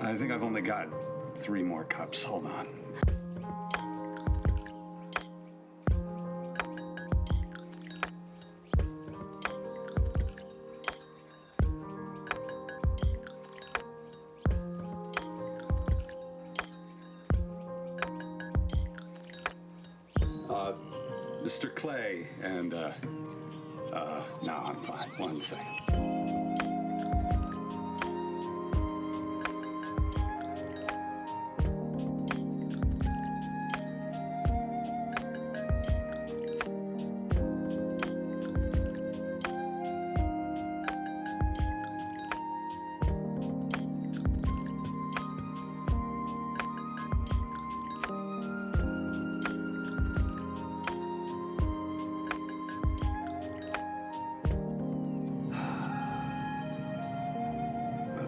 I think I've only got 3 more cups. Hold on. Mr. Clay and, no, I'm fine. 1 second.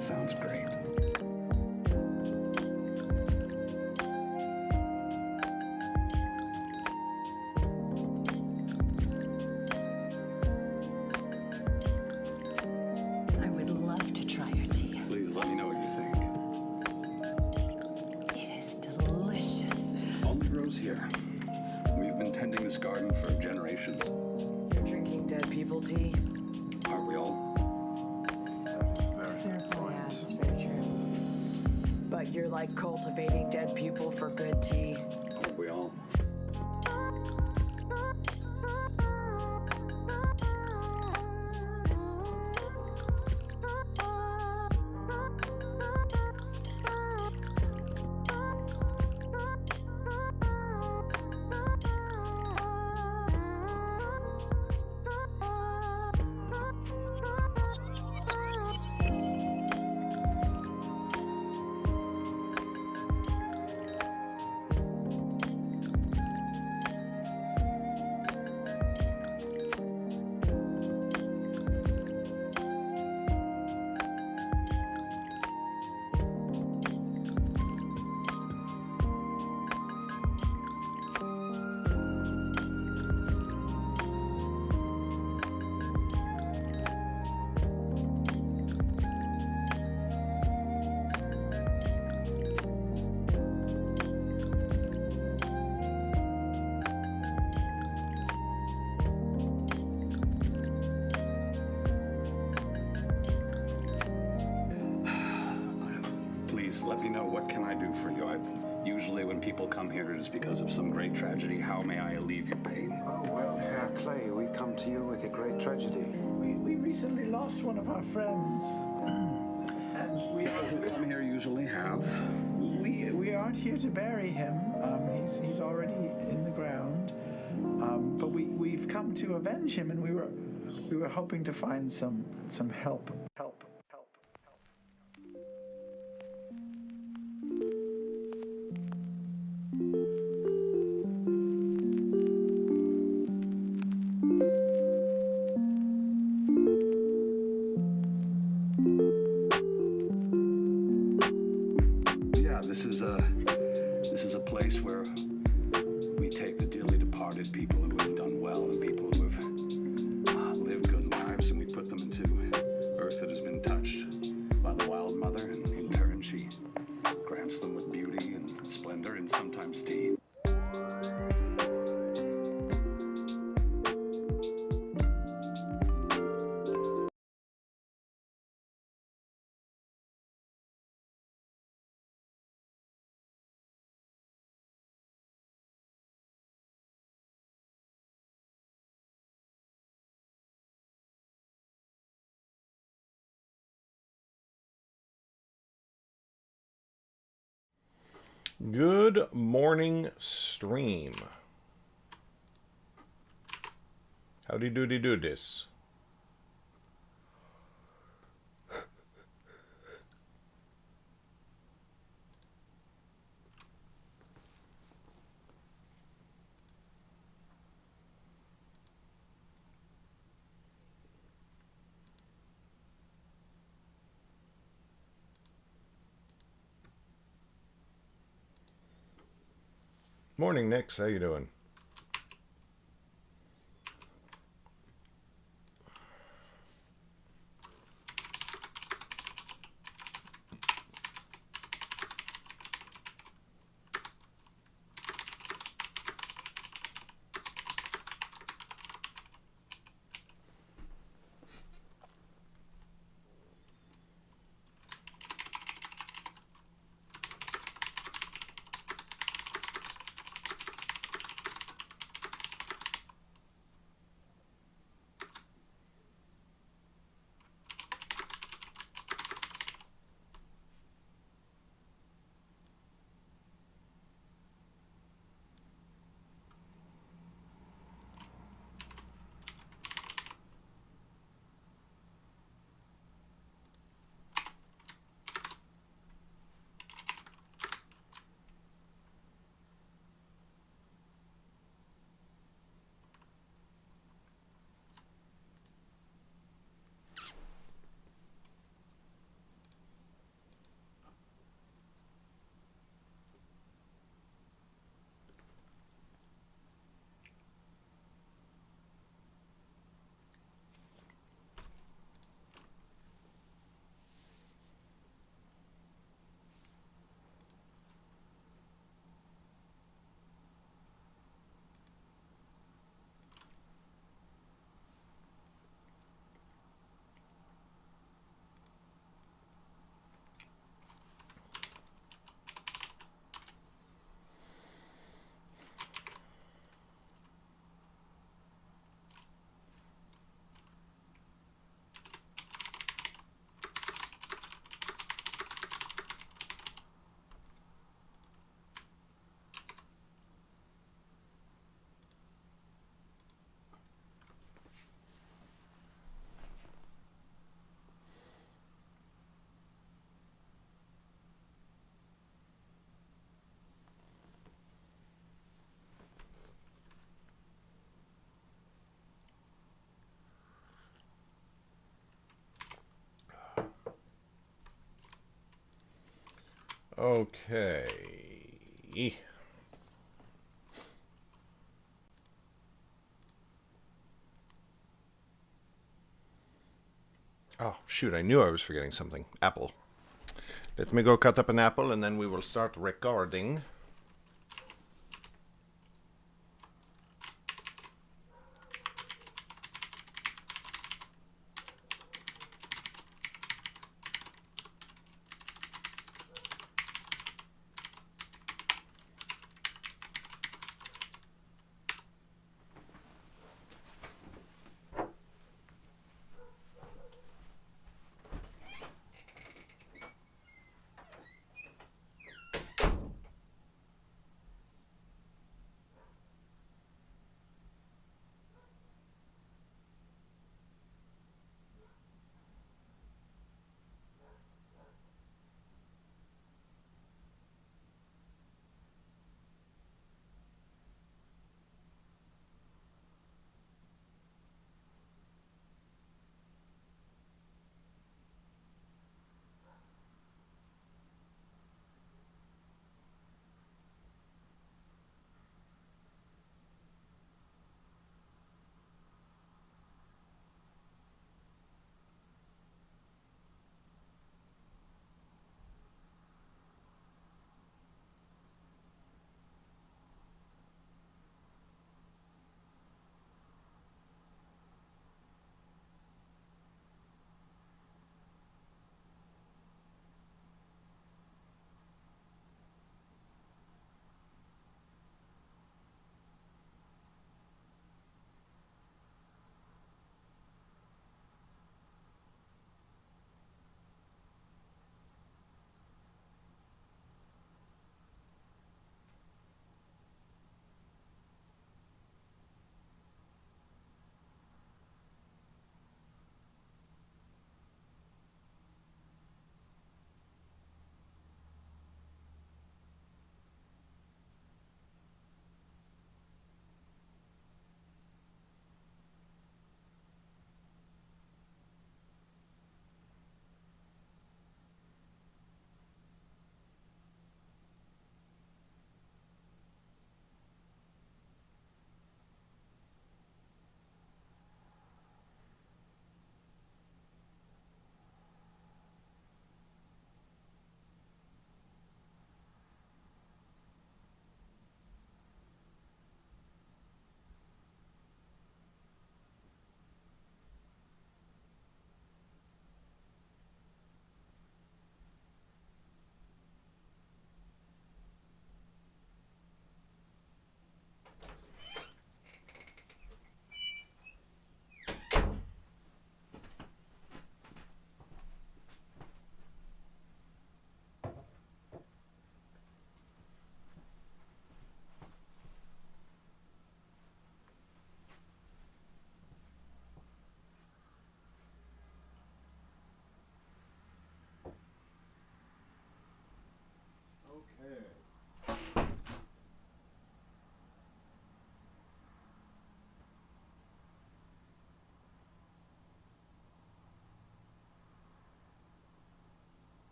Sounds great. I would love to try your tea. Please let me know what you think. It is delicious. Only grows here. We've been tending this garden for generations. You're drinking dead people tea? Aren't we all? Yeah, that's very true. But you're like cultivating dead people for good tea. Aren't we all? Please let me know, what can I do for you? Usually when people come here, it is because of some great tragedy. How may I alleviate your pain? Oh, well, Herr Clay, we come to you with a great tragedy. We recently lost one of our friends. And People who come here usually have. we aren't here to bury him. He's already in the ground. But we've come to avenge him, and we were hoping to find some help. Yeah, this is a place where we take the dearly departed people who have done well and people who have lived good lives, and we put them into earth that has been touched by the wild mother, and in turn she grants them with beauty and splendor and sometimes tea. Good morning, stream. Howdy doody do this. Morning, Nix. How you doing? Okay. Oh, shoot, I knew I was forgetting something. Apple. Let me go cut up an apple and then we will start recording.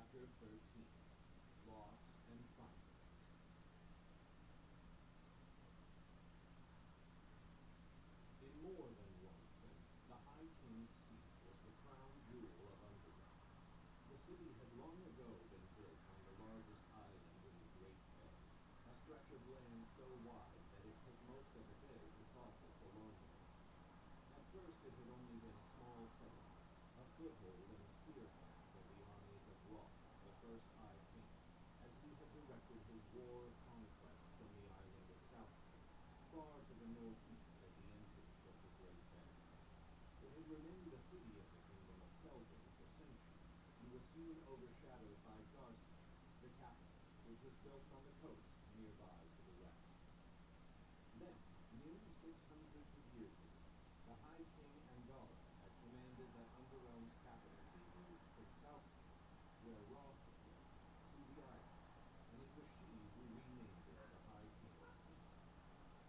Chapter 13. Loss and Finding. In more than one sense, the High King's seat was the crown jewel of Underground. The city had long ago been built on the largest island in the Great Bay, a stretch of land so wide that it took most of a day to cross it alone. At first it had only been a small settlement, a foothold and a spearhead for the armies of Roth, the first High King, as he had directed his war of conquest from the island of Southgate, far to the northeast at the entrance of the Great Bay. It had remained a city of the kingdom of Selden for centuries, and was soon overshadowed by Garson, the capital, which was built on the coast nearby to the west. Then, nearly 600 years ago, the High King Angara had commanded that Underrealm's capital be moved from Southgate, where Roth had lived, to the island, and it was she who renamed it the High King's Seat.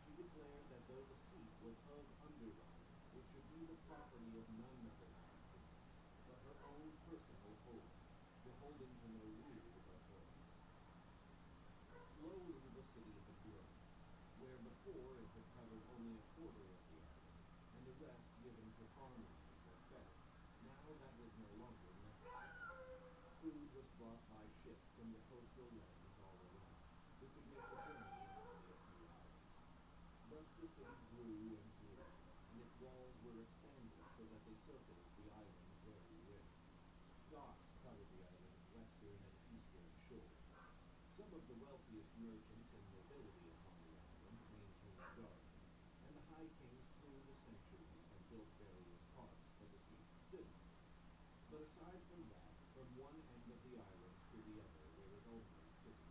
She declared that though the seat was of Underrealm, it should be the property of none of the Nine Kingdoms, but her own personal holding, beholden to no rule but hers. Slowly the city had grown, where before it had covered only a quarter of the island, and the rest given to farmland or fetich. Now that was no longer necessary. Food was brought by ship from the coastal lands all around, who could make the journey in only a few hours. Thus the city grew and grew, and its walls were expanded so that they circled the island's very rim. Docks covered the island's western and eastern shores. Some of the wealthiest merchants and nobility upon the island maintained gardens, and the High Kings through the centuries had built various parks for the seat's citizens. But aside from that, from one end of the island to the other, there was only city.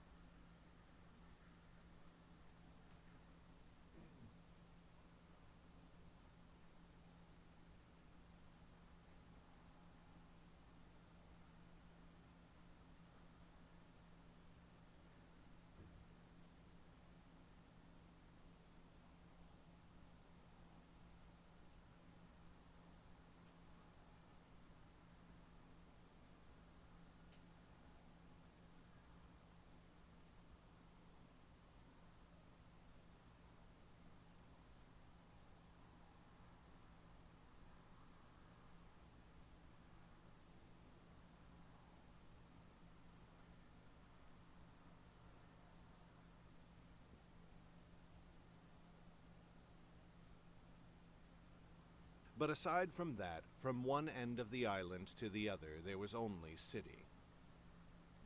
But aside from that, from one end of the island to the other, there was only city.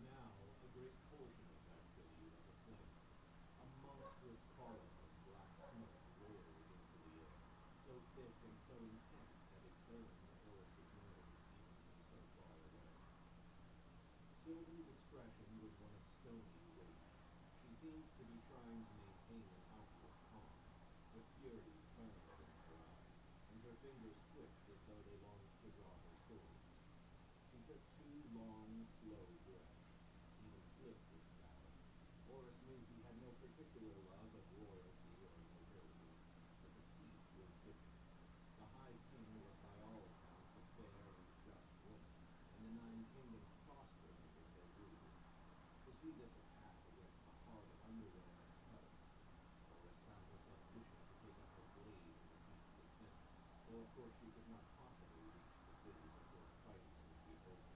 Now, a great portion of that city was aflame. A monstrous column of black smoke roared into the air, so thick and so intense that it burned Oris's nose even from so far away. Sylvan's expression was one of stony rage. She seemed to be trying to maintain an outward calm, but fury burned in her eyes, and her fingers twitched as though they longed to draw her swords. She took 2 long, slow breaths. Even Flip was bowed. Oris knew he had no particular love of royalty or nobility, but the seat was different. The High King was by all accounts a fair and just woman, and the Nine Kingdoms prospered under her rule. To see this attack against the heart of Underrealm itself, Oris found herself wishing to take up her blade in the seat's defense, though of course she could not possibly reach the city before the fighting would be over.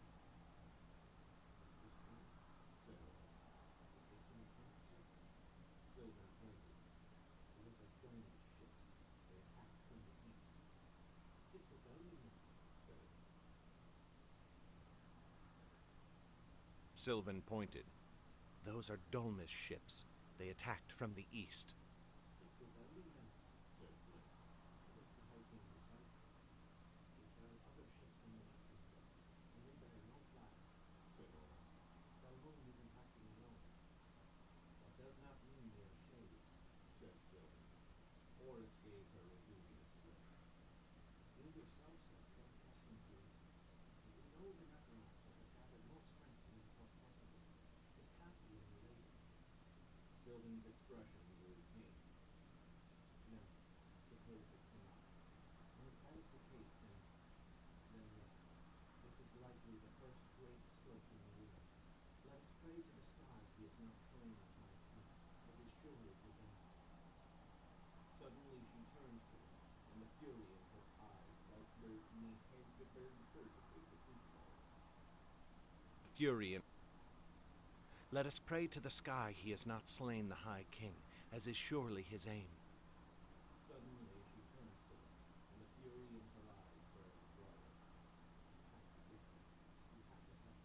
"Is this good?" said Oris. "Is this an attempt, sir?" Sylvan pointed. "Those are Dulne's ships. They attacked from the east." "It's rebellion now," said Oris. Sylvan pointed. "Those are Dulne's ships. They attacked from the east." "It's rebellion then," said Flip. "What's the High King decide?" "There are other ships on the western coast, and they bear no flags," said Oris. "Dalmon isn't acting alone." "That does not mean they are shades," said Sylvan. Oris gave her a dubious look. "You yourself said you are accustomed to incidents, but you know the necromancer has gathered more strength than you thought possible. This can't be unrelated." Sylvan's expression grew pained. not slain the High King, as is surely his own. Suddenly she turns to him, and the fury in her eyes, like fury in. Let us pray to the sky he has not slain the High King, as is surely his aim. Suddenly she turns to him, and the fury in her eyes burns brighter. You have to help me.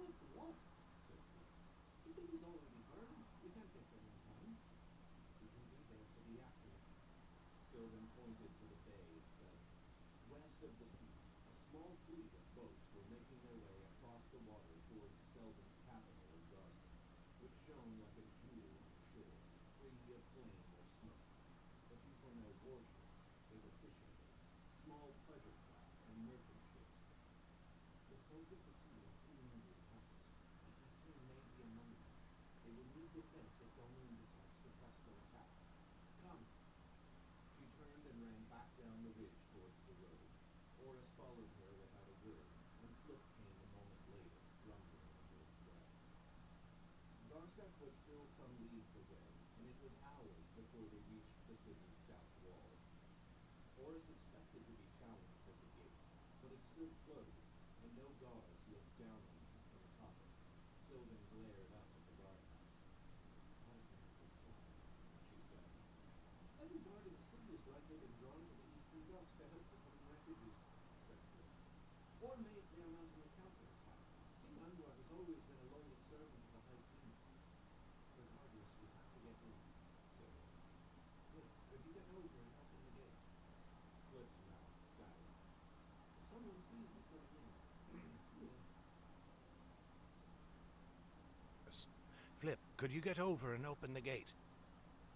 What? What? Said he. The city's already burned. We can't get there in time. We can be there for the aftermath. Sylvan pointed to the bay itself. West of the sea, a small fleet of boats were making their way across the water towards Selden's capital of Garson, which shone like a jewel on the shore, free of flame or smoke. But these were no warships. They were fishing boats, small pleasure craft, and merchant ships. The folk of the sea are 300 pounds. The High King may be among them. They will need defense if Doreen decides to press their attack. Come. She turned and ran back down the ridge towards the road. Oris followed her without a word, and Flip came a moment later, grumbling under his breath. Garsef was still some leagues away, and it was hours before they reached the city's south wall. Oris expected to be challenged at the gate, but it stood closed, and no guards looked down on him from atop it. Sylvan glared up at the guardhouse. "That is not a good sign," she said. "Every guard in the city is likely to be drawn to the eastern docks to help the coming refugees," said Flip. "Or may they are mounting a counterattack. King Anwar has always been a loyal servant of the High King." "Regardless, we have to get in," said Oris. "Flip, could you get over and open the gate?" Flip's mouth soured. "If someone sees me coming in, Flip, could you get over and open the gate?"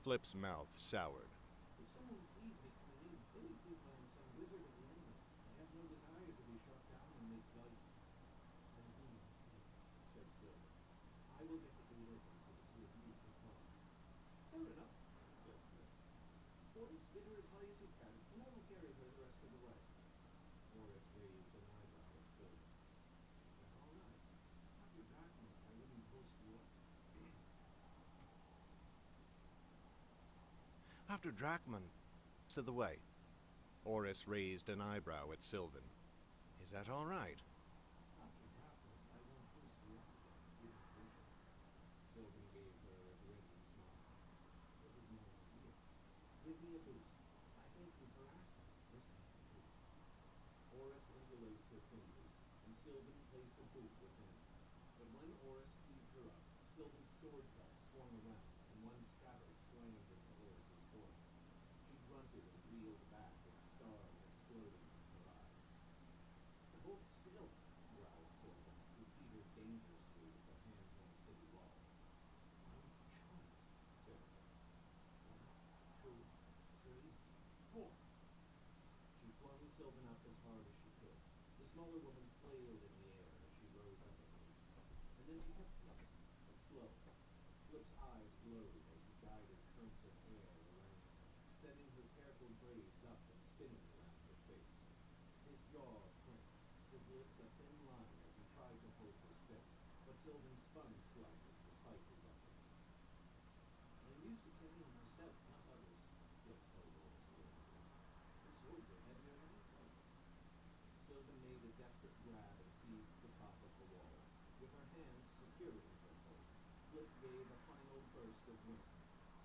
Flip's mouth soured. "If someone sees me coming in, they will think I am some wizard of the enemy. I have no desire to be shot down in this fight." "Send me instead," said Sylvan. "I will get the gate open for the two of you to come." "Fair enough," said Flip. "Oris, get her as high as you can, and I will carry her the rest of the way." Oris raised an eyebrow at Sylvan. "Is that all right? After Dracula, I wouldn't post you up." "After Drachman, to the way." Oris raised an eyebrow at Sylvan. "Is that all right?" "After Drachman, I won't post you up again, given permission." Sylvan gave her a grinning smile. "It was my idea. Give me a boost. I thank you for asking. Listen to the boost." Oris interlaced her fingers, and Sylvan placed a boot within. But when Oris heaved her up, Sylvan's sword belt swung around, and one scabbard slammed into Oris's horse. She grunted and reeled back, with stars exploding in her eyes. "Hold still," growled Sylvan, who teetered dangerously with her hands on the city wall. "I'm trying," said Oris. 1, 2, 3, 4. She flung Sylvan up as hard as she could. The smaller woman flailed in the air as she rose up at least. And then she kept flying, but slow. Flip's eyes glowed as he guided currents of air around her, setting her careful braids up and spinning around her face. His jaw clenched, his lips a thin line as he tried to hold her steady, but Sylvan spun slightly despite his efforts. "I'm used to carrying myself, not others," Flip told Oris irritably. "Your swords are heavier than I thought." Sylvan made a desperate grab and seized the top of the wall. With her hands securing her hold, Flip gave a final burst of wind.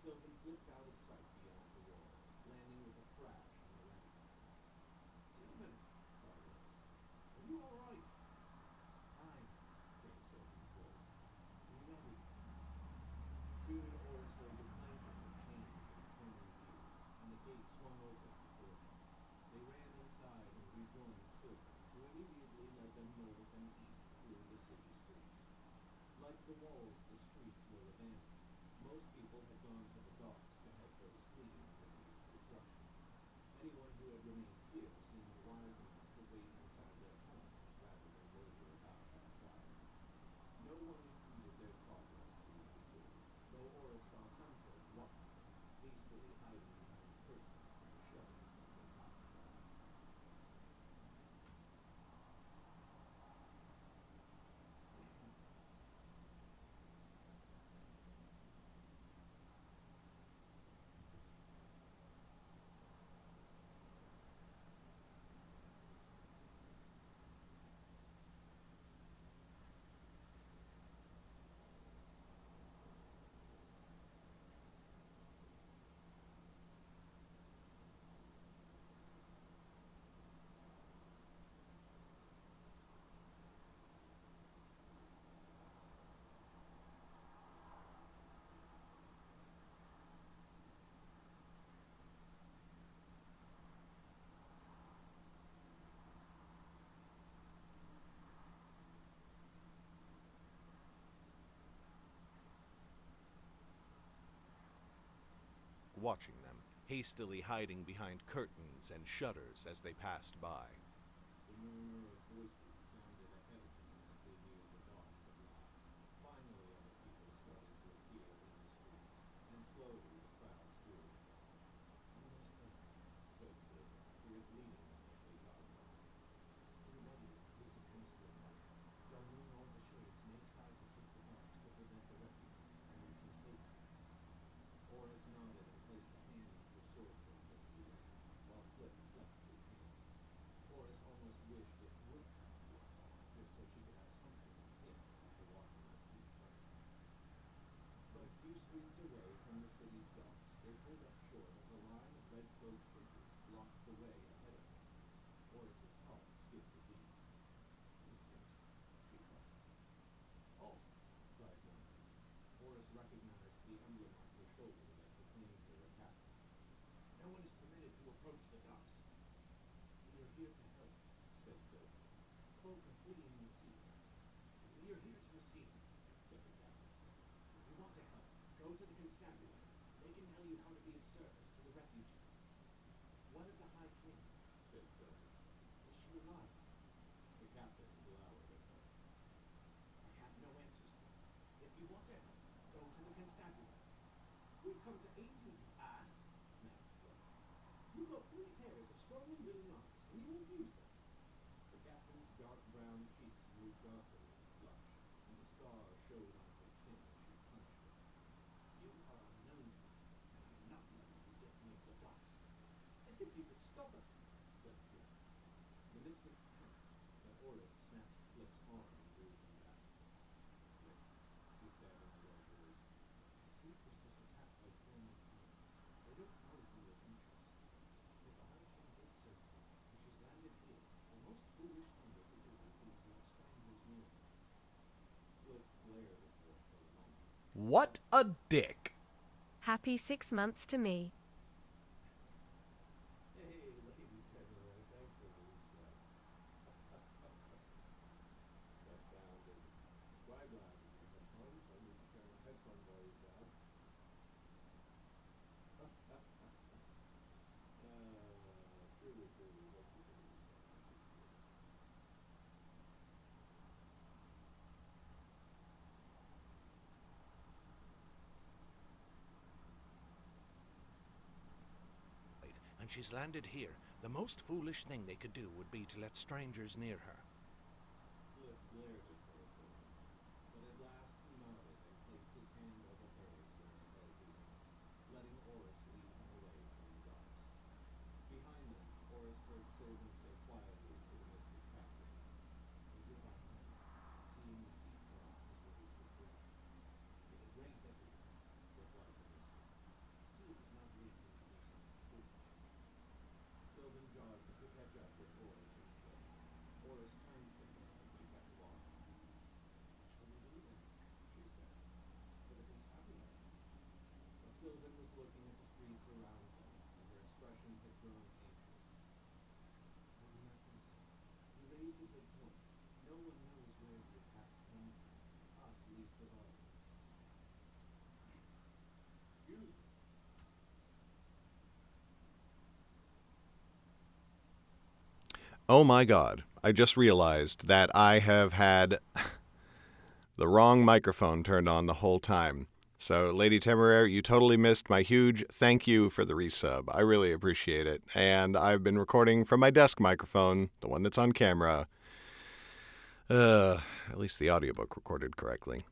Sylvan flipped out of sight beyond the wall, landing with a crash on the ramparts. "Sylvan!" cried Oris. "Are you all right?" "Fine," came Sylvan's voice. "Ready." Soon Oris heard the clanking of chains and turning gears, and the gate swung open before them. They ran inside and rejoined Sylvan, who immediately led them north and east through the city streets. Like the walls, the streets were abandoned. Most people had gone to the docks to help those fleeing the city's destruction. Anyone who had remained here seemed wise enough to wait inside their homes rather than loiter about outside. No one impeded their progress through the city, though Oris saw some folk walking, hastily hiding behind curtains and shoving something out of them. watching them, hastily hiding behind curtains and shutters as they passed by. The murmur of voices sounded ahead of them as they neared the docks at last. Finally, other people started to appear in the streets, and slowly the crowds grew. Almost there, said Sid, who was leading them as they jogged on. Everybody is supposed to help. Darlene or the shades may try to take the docks to prevent the refugees and reaching safety. Horace nodded and placed a hand to the sword hilt as he ran, while Flip flexed his hand. Horace almost wished it would come to a halt, just so she could have something on him after watching the sea turn. But a few streets away from the city's docks, they pulled up short as a line of red-cloaked figures blocked the way ahead of them. Horace's heart skipped a beat. "Listeners," she called. "Halt!" cried one of them. Horace recognized the emblem on her shoulder that proclaimed her a captain. "No one is permitted to approach the docks." "We are here to help," said Sylvan. "Folk are fleeing the sea." "We are here to receive," said the captain. "If you want to help, go to the constabulary. They can tell you how to be of service to the refugees." "What of the High King?" said Sylvan. "Is she alive?" The captain glowered at her. "I have no answers for you. If you want to help, go to the constabulary." "We've come to aid you, you ass," snapped Flip. "You've got 3 pairs of strong and willing arms, and you won't use them." The captain's dark brown cheeks moved darker with a flush, and the scar showed on her chin as she punched him. "You are unknown to me, and I'm not letting you get near the docks." "As if you could stop us," said Flip. The mystics tensed, but Horace snatched Flip's arm and drew him back. "Flip," he said in a low voice, "the sea crystals attack like family ties. They don't know who your interests. If the High King did serve you, and she's landed here, the most foolish thing they could do would be to let strangers near her." Flip glared at her for a moment. What a dick. Happy 6 months to me. "Hey, Lady Temporary, thanks for the reset." That sounded quite loud in your headphones. I need to turn my headphone volume down. Truly, truly, thank you for the reset. And she's landed here. The most foolish thing they could do would be to let strangers near her. Flip glared at her for a moment, but at last he nodded and placed his hand over hers where it held his own, letting Horace lead him away from the docks. Behind them, Horace heard Sylvan say quietly to the mystic captain, "And goodbye, friend. Seeing the sea calm has raised his blood." "It has raised everyone's," replied the mystic. "See it was not rigged to do something foolish." Sylvan jogged to catch up with Horace and Flip. Horace turned from her as they kept walking. "What shall we do then?" she said. "For the constabulary." But Sylvan was looking at the streets around them, and her expression had grown anxious. "Maybe not this." He raised a good point. "No one knows where the attack came from, us least of all." "Excuse me." Oh my god, I just realized that I have had the wrong microphone turned on the whole time. So, Lady Temeraire, you totally missed my huge thank you for the resub. I really appreciate it. And I've been recording from my desk microphone, the one that's on camera. At least the audiobook recorded correctly.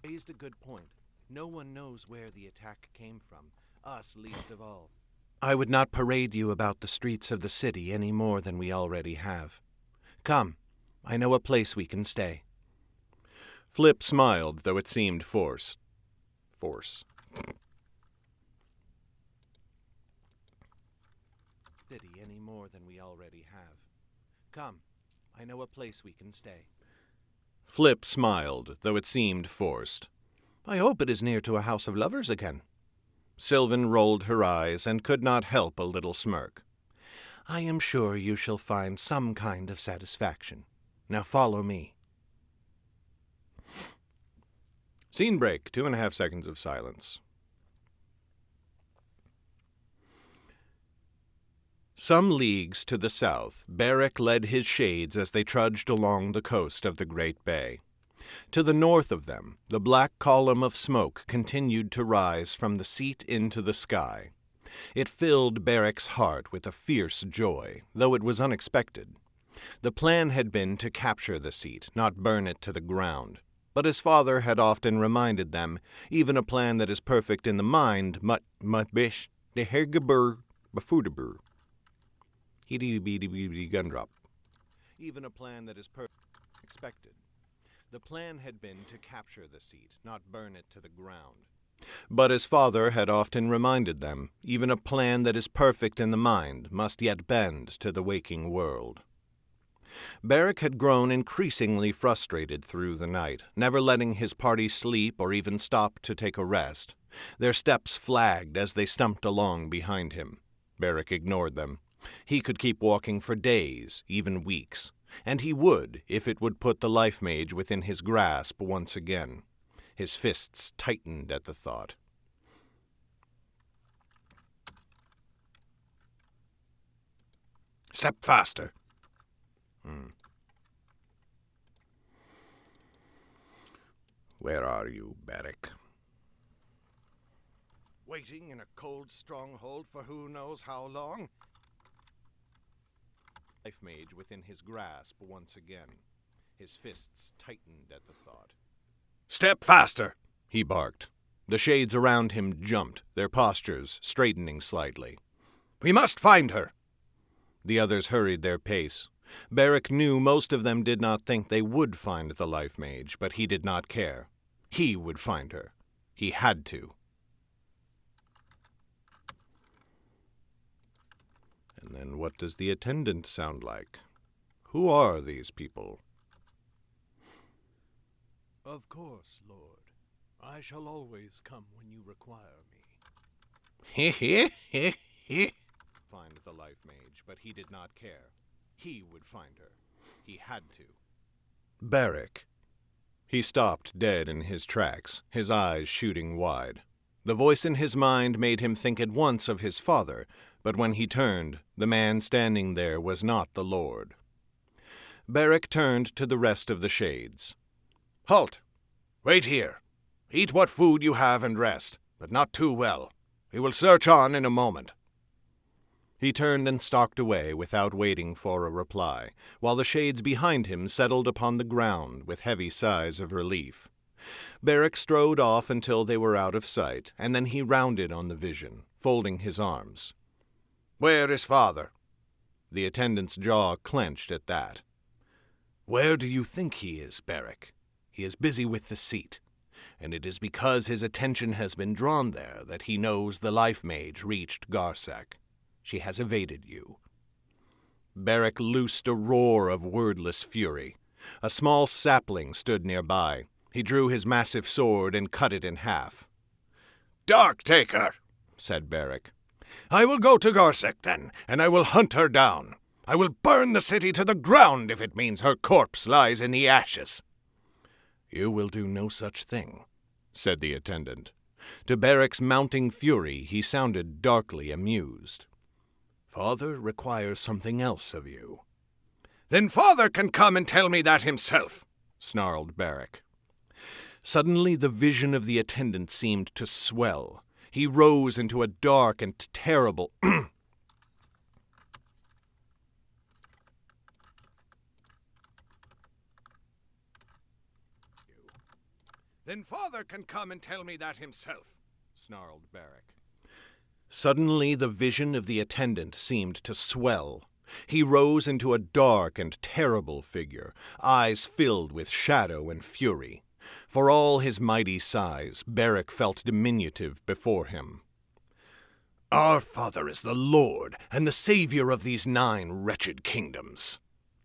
Raised a good point. No one knows where the attack came from, us least of all. I would not parade you about the streets of the city any more than we already have. Come, I know a place we can stay. Flip smiled, though it seemed forced. City any more than we already have. Come, I know a place we can stay. Flip smiled, though it seemed forced. I hope it is near to a house of lovers again. Sylvan rolled her eyes and could not help a little smirk. I am sure you shall find some kind of satisfaction. Now follow me. Scene break, 2.5 seconds of silence. Some leagues to the south, Beric led his shades as they trudged along the coast of the Great Bay. To the north of them, the black column of smoke continued to rise from the seat into the sky. It filled Beric's heart with a fierce joy, though it was unexpected. The plan had been to capture the seat, not burn it to the ground. But his father had often reminded them, even a plan that is perfect in the mind, bish de hergebur befudabur. Gundrop. Even a plan that is expected. The plan had been to capture the seat, not burn it to the ground. But his father had often reminded them, even a plan that is perfect in the mind must yet bend to the waking world. Beric had grown increasingly frustrated through the night, never letting his party sleep or even stop to take a rest. Their steps flagged as they stumped along behind him. Beric ignored them. He could keep walking for days, even weeks, and he would if it would put the Lifemage within his grasp once again. His fists tightened at the thought. Step faster. Where are you, Beric? Waiting in a cold stronghold for who knows how long? Lifemage within his grasp once again. His fists tightened at the thought. Step faster, he barked. The shades around him jumped, their postures straightening slightly. We must find her. The others hurried their pace. Beric knew most of them did not think they would find the Lifemage, but he did not care. He would find her. He had to. And then what does the attendant sound like? Who are these people? Of course, Lord. I shall always come when you require me. Find the Lifemage, but he did not care. He would find her. He had to. Beric. He stopped dead in his tracks, his eyes shooting wide. The voice in his mind made him think at once of his father, but when he turned, the man standing there was not the Lord. Beric turned to the rest of the shades. Halt! Wait here. Eat what food you have and rest, but not too well. We will search on in a moment. He turned and stalked away without waiting for a reply, while the shades behind him settled upon the ground with heavy sighs of relief. Beric strode off until they were out of sight, and then he rounded on the vision, folding his arms. Where is father? The attendant's jaw clenched at that. Where do you think he is, Beric? He is busy with the seat, and it is because his attention has been drawn there that he knows the Lifemage reached Garsek. She has evaded you. Beric loosed a roar of wordless fury. A small sapling stood nearby. He drew his massive sword and cut it in half. Darktaker, said Beric. I will go to Garsek then, and I will hunt her down. I will burn the city to the ground if it means her corpse lies in the ashes. You will do no such thing, said the attendant. To Beric's mounting fury, he sounded darkly amused. Father requires something else of you. Then father can come and tell me that himself, snarled Beric. Suddenly the vision of the attendant seemed to swell. He rose into a dark and terrible... Then father can come and tell me that himself, snarled Beric. Suddenly the vision of the attendant seemed to swell. He rose into a dark and terrible figure, eyes filled with shadow and fury. For all his mighty size, Beric felt diminutive before him. Our father is the Lord and the savior of these 9 wretched kingdoms.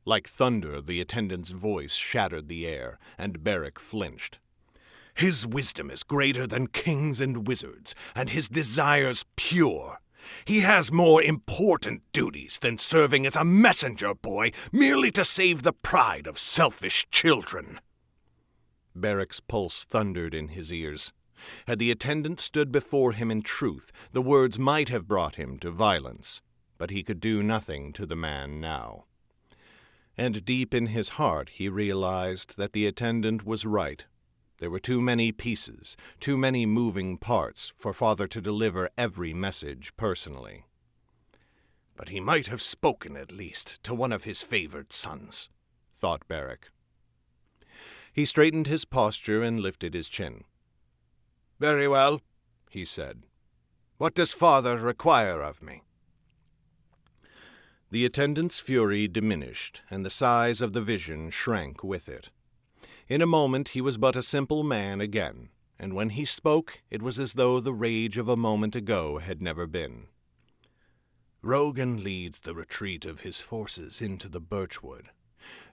Like thunder, the attendant's voice shattered the air, and Beric flinched. His wisdom is greater than kings and wizards, and his desires pure. He has more important duties than serving as a messenger boy merely to save the pride of selfish children. Beric's pulse thundered in his ears. Had the attendant stood before him in truth, the words might have brought him to violence, but he could do nothing to the man now. And deep in his heart he realized that the attendant was right. There were too many pieces, too many moving parts, for Father to deliver every message personally. But he might have spoken at least to one of his favored sons, thought Beric. He straightened his posture and lifted his chin. "Very well," he said. "What does Father require of me?" The attendant's fury diminished, and the size of the vision shrank with it. In a moment he was but a simple man again, and when he spoke it was as though the rage of a moment ago had never been. "Rogan leads the retreat of his forces into the birchwood.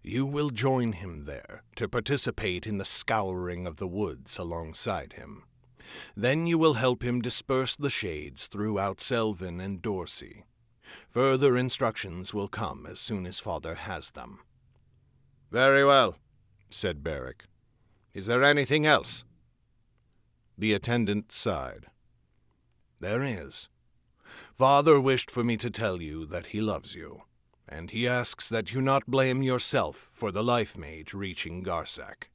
You will join him there to participate in the scouring of the woods alongside him. Then you will help him disperse the shades throughout Selvin and Dorsey. Further instructions will come as soon as Father has them." "Very well," said Beric. "Is there anything else?" The attendant sighed. "There is. Father wished for me to tell you that he loves you, and he asks that you not blame yourself for the Lifemage reaching Garsak.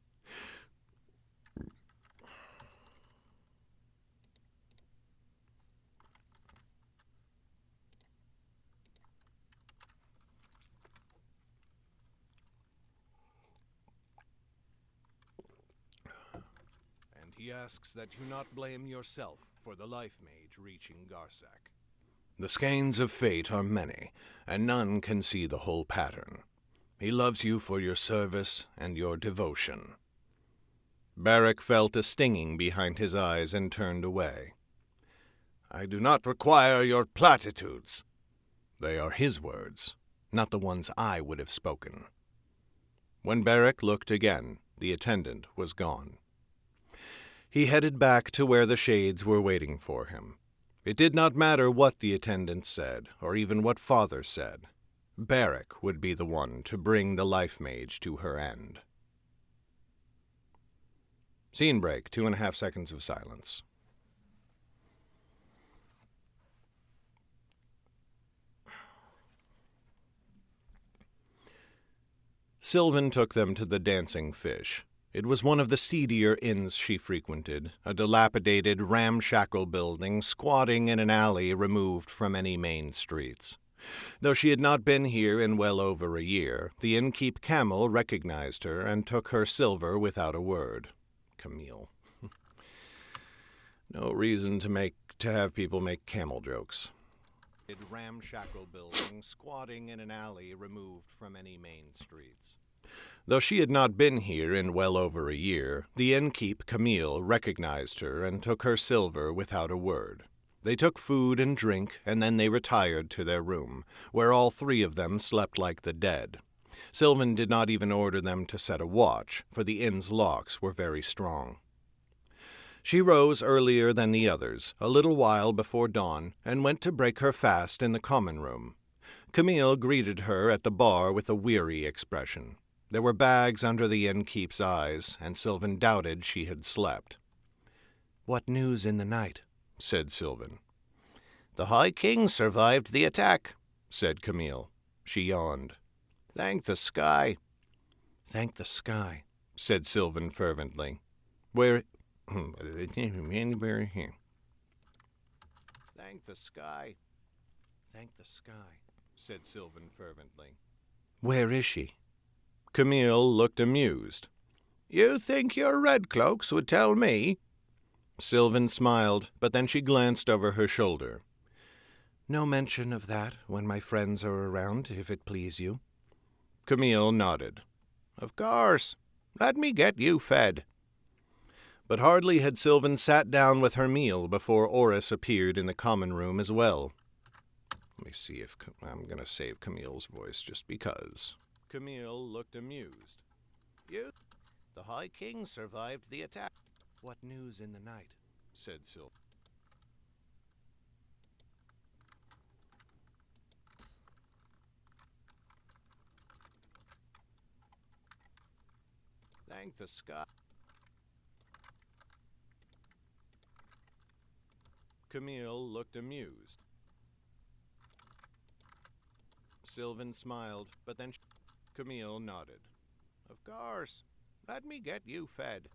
He asks that you not blame yourself for the Lifemage reaching Garsak. The skeins of fate are many, and none can see the whole pattern. He loves you for your service and your devotion." Beric felt a stinging behind his eyes and turned away. "I do not require your platitudes." They are his words, not the ones I would have spoken. When Beric looked again, the attendant was gone. He headed back to where the shades were waiting for him. It did not matter what the attendant said, or even what Father said. Beric would be the one to bring the Lifemage to her end. Scene break, 2.5 seconds of silence. Sylvan took them to the Dancing Fish. It was one of the seedier inns she frequented, a dilapidated, ramshackle building squatting in an alley removed from any main streets. Though she had not been here in well over a year, the innkeep Camel recognized her and took her silver without a word. Camille. No reason to have people make camel jokes. Ramshackle building squatting in an alley removed from any main streets. Though she had not been here in well over a year, the innkeep Camille recognized her and took her silver without a word. They took food and drink, and then they retired to their room, where all three of them slept like the dead. Sylvan did not even order them to set a watch, for the inn's locks were very strong. She rose earlier than the others, a little while before dawn, and went to break her fast in the common room. Camille greeted her at the bar with a weary expression. There were bags under the innkeep's eyes, and Sylvan doubted she had slept. "What news in the night?" said Sylvan. "The High King survived the attack," said Camille. She yawned. "Thank the sky." "Thank the sky," said Sylvan fervently. "Where... Thank the sky." "Thank the sky," said Sylvan fervently. "Where is she?" Camille looked amused. "You think your red cloaks would tell me?" Sylvan smiled, but then she glanced over her shoulder. "No mention of that when my friends are around, if it please you." Camille nodded. "Of course. Let me get you fed." But hardly had Sylvan sat down with her meal before Oris appeared in the common room as well. Let me see if I'm going to save Camille's voice just because. Camille looked amused. "You? The High King survived the attack." "What news in the night?" said Sylvan. "Thank the sky." Camille looked amused. Sylvan smiled, but then Camille nodded. Of course. Let me get you fed.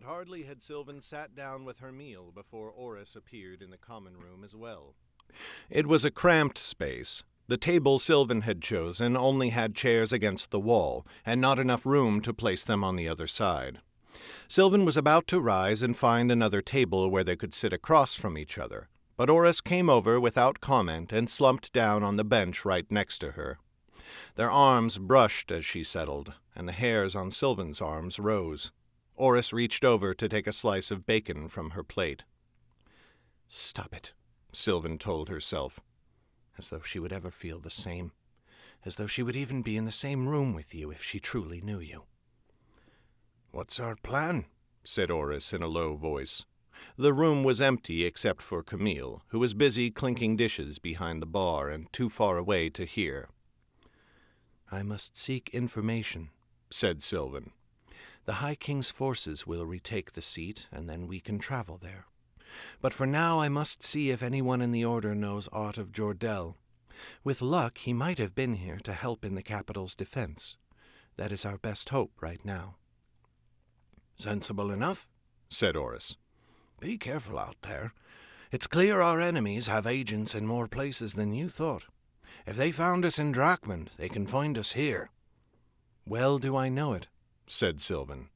Hardly had Sylvan sat down with her meal before Oris appeared in the common room as well. It was a cramped space. The table Sylvan had chosen only had chairs against the wall, and not enough room to place them on the other side. Sylvan was about to rise and find another table where they could sit across from each other, but Oris came over without comment and slumped down on the bench right next to her. Their arms brushed as she settled, and the hairs on Sylvan's arms rose. Oris reached over to take a slice of bacon from her plate. Stop it, Sylvan told herself, as though she would ever feel the same, as though she would even be in the same room with you if she truly knew you. What's our plan? Said Oris in a low voice. The room was empty except for Camille, who was busy clinking dishes behind the bar and too far away to hear. I must seek information, said Sylvan. The High King's forces will retake the seat, and then we can travel there. But for now I must see if anyone in the Order knows aught of Jordell. With luck, he might have been here to help in the capital's defense. That is our best hope right now. Sensible enough, said Oris. Be careful out there. It's clear our enemies have agents in more places than you thought. If they found us in Drakmund, they can find us here. Well do I know it, said Sylvan.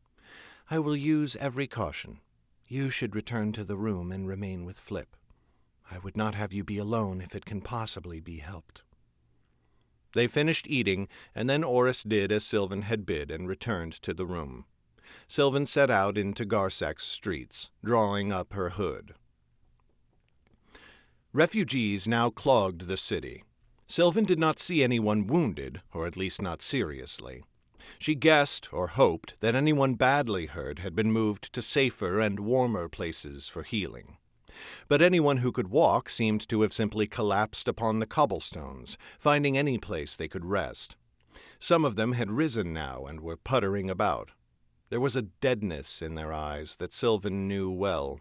I will use every caution. You should return to the room and remain with Flip. I would not have you be alone if it can possibly be helped. They finished eating, and then Oris did as Sylvan had bid and returned to the room. Sylvan set out into Garsek's streets, drawing up her hood. Refugees now clogged the city. Sylvan did not see anyone wounded, or at least not seriously. She guessed, or hoped, that anyone badly hurt had been moved to safer and warmer places for healing. But anyone who could walk seemed to have simply collapsed upon the cobblestones, finding any place they could rest. Some of them had risen now and were puttering about. There was a deadness in their eyes that Sylvan knew well.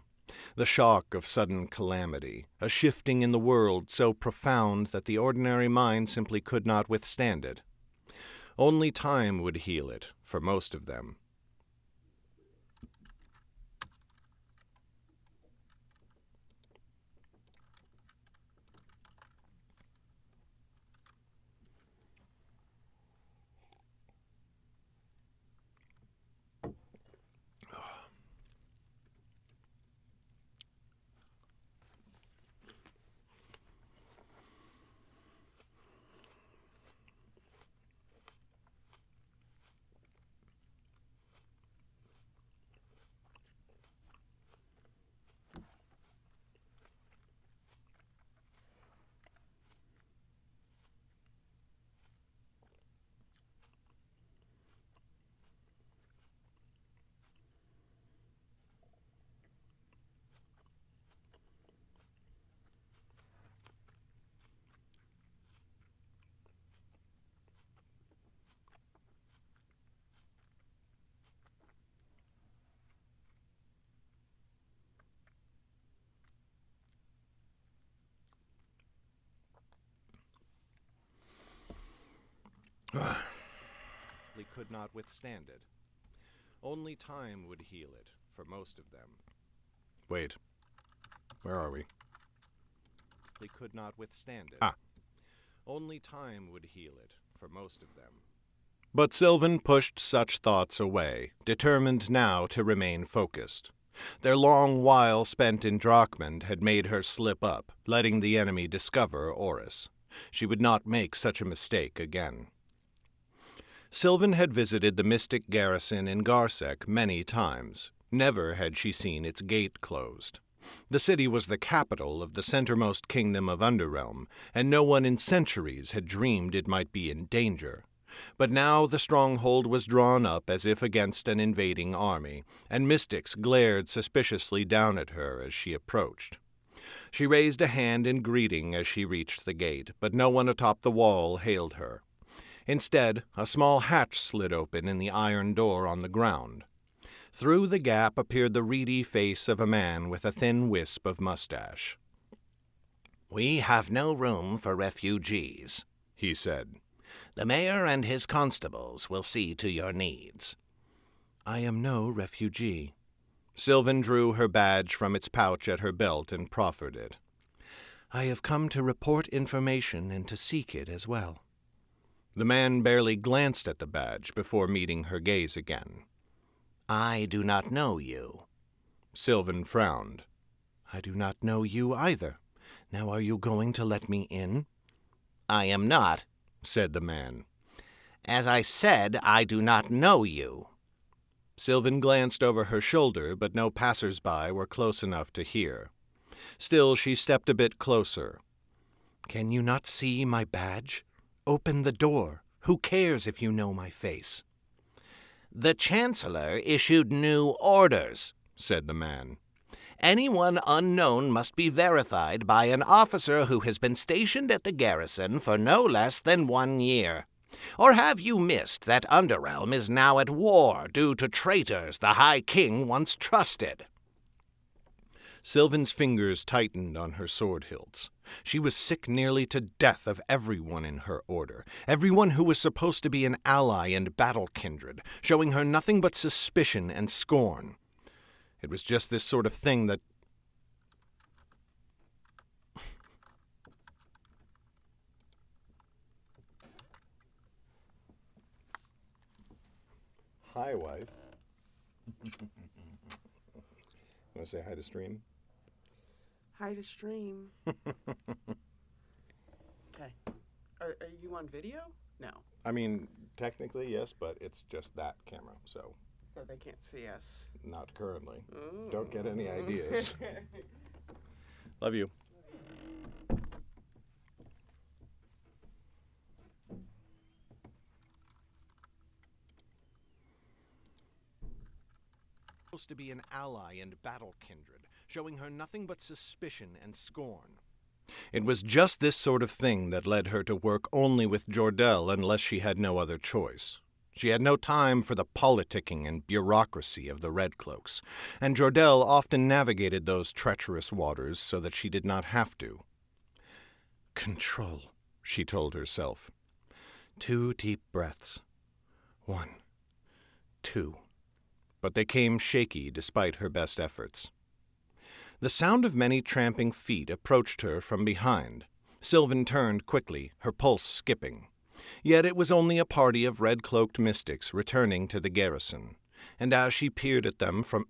The shock of sudden calamity, a shifting in the world so profound that the ordinary mind simply could not withstand it. Only time would heal it, for most of them. They could not withstand it. Only time would heal it, for most of them. Wait. Where are we? They could not withstand it. Only time would heal it, for most of them. But Sylvan pushed such thoughts away, determined now to remain focused. Their long while spent in Drakmund had made her slip up, letting the enemy discover Oris. She would not make such a mistake again. Sylvan had visited the mystic garrison in Garsek many times. Never had she seen its gate closed. The city was the capital of the centermost kingdom of Underrealm, and no one in centuries had dreamed it might be in danger. But now the stronghold was drawn up as if against an invading army, and mystics glared suspiciously down at her as she approached. She raised a hand in greeting as she reached the gate, but no one atop the wall hailed her. Instead, a small hatch slid open in the iron door on the ground. Through the gap appeared the reedy face of a man with a thin wisp of mustache. "We have no room for refugees," he said. "The mayor and his constables will see to your needs." "I am no refugee." Sylvan drew her badge from its pouch at her belt and proffered it. "I have come to report information and to seek it as well." The man barely glanced at the badge before meeting her gaze again. "I do not know you." Sylvan frowned. "I do not know you either. Now are you going to let me in?" "I am not," said the man. "As I said, I do not know you." Sylvan glanced over her shoulder, but no passers-by were close enough to hear. Still, she stepped a bit closer. "Can you not see my badge? Open the door. Who cares if you know my face?" "The Chancellor issued new orders," said the man. "Anyone unknown must be verified by an officer who has been stationed at the garrison for no less than 1 year. Or have you missed that Underrealm is now at war due to traitors the High King once trusted?" Sylvan's fingers tightened on her sword hilts. She was sick nearly to death of everyone in her order, everyone who was supposed to be an ally and battle kindred, showing her nothing but suspicion and scorn. It was just this sort of thing that... Hi, wife. Want to say hi to stream? Hi to stream. Okay. Are you on video? No. I mean, technically, yes, but it's just that camera, so... So they can't see us. Not currently. Ooh. Don't get any ideas. Love you. Supposed to be an ally and battle kindred, showing her nothing but suspicion and scorn. It was just this sort of thing that led her to work only with Jordell unless she had no other choice. She had no time for the politicking and bureaucracy of the Red Cloaks, and Jordell often navigated those treacherous waters so that she did not have to. "Control," she told herself. 2 deep breaths. 1, 2. But they came shaky despite her best efforts. The sound of many tramping feet approached her from behind. Sylvan turned quickly, her pulse skipping. Yet it was only a party of red-cloaked mystics returning to the garrison, and as she peered at them from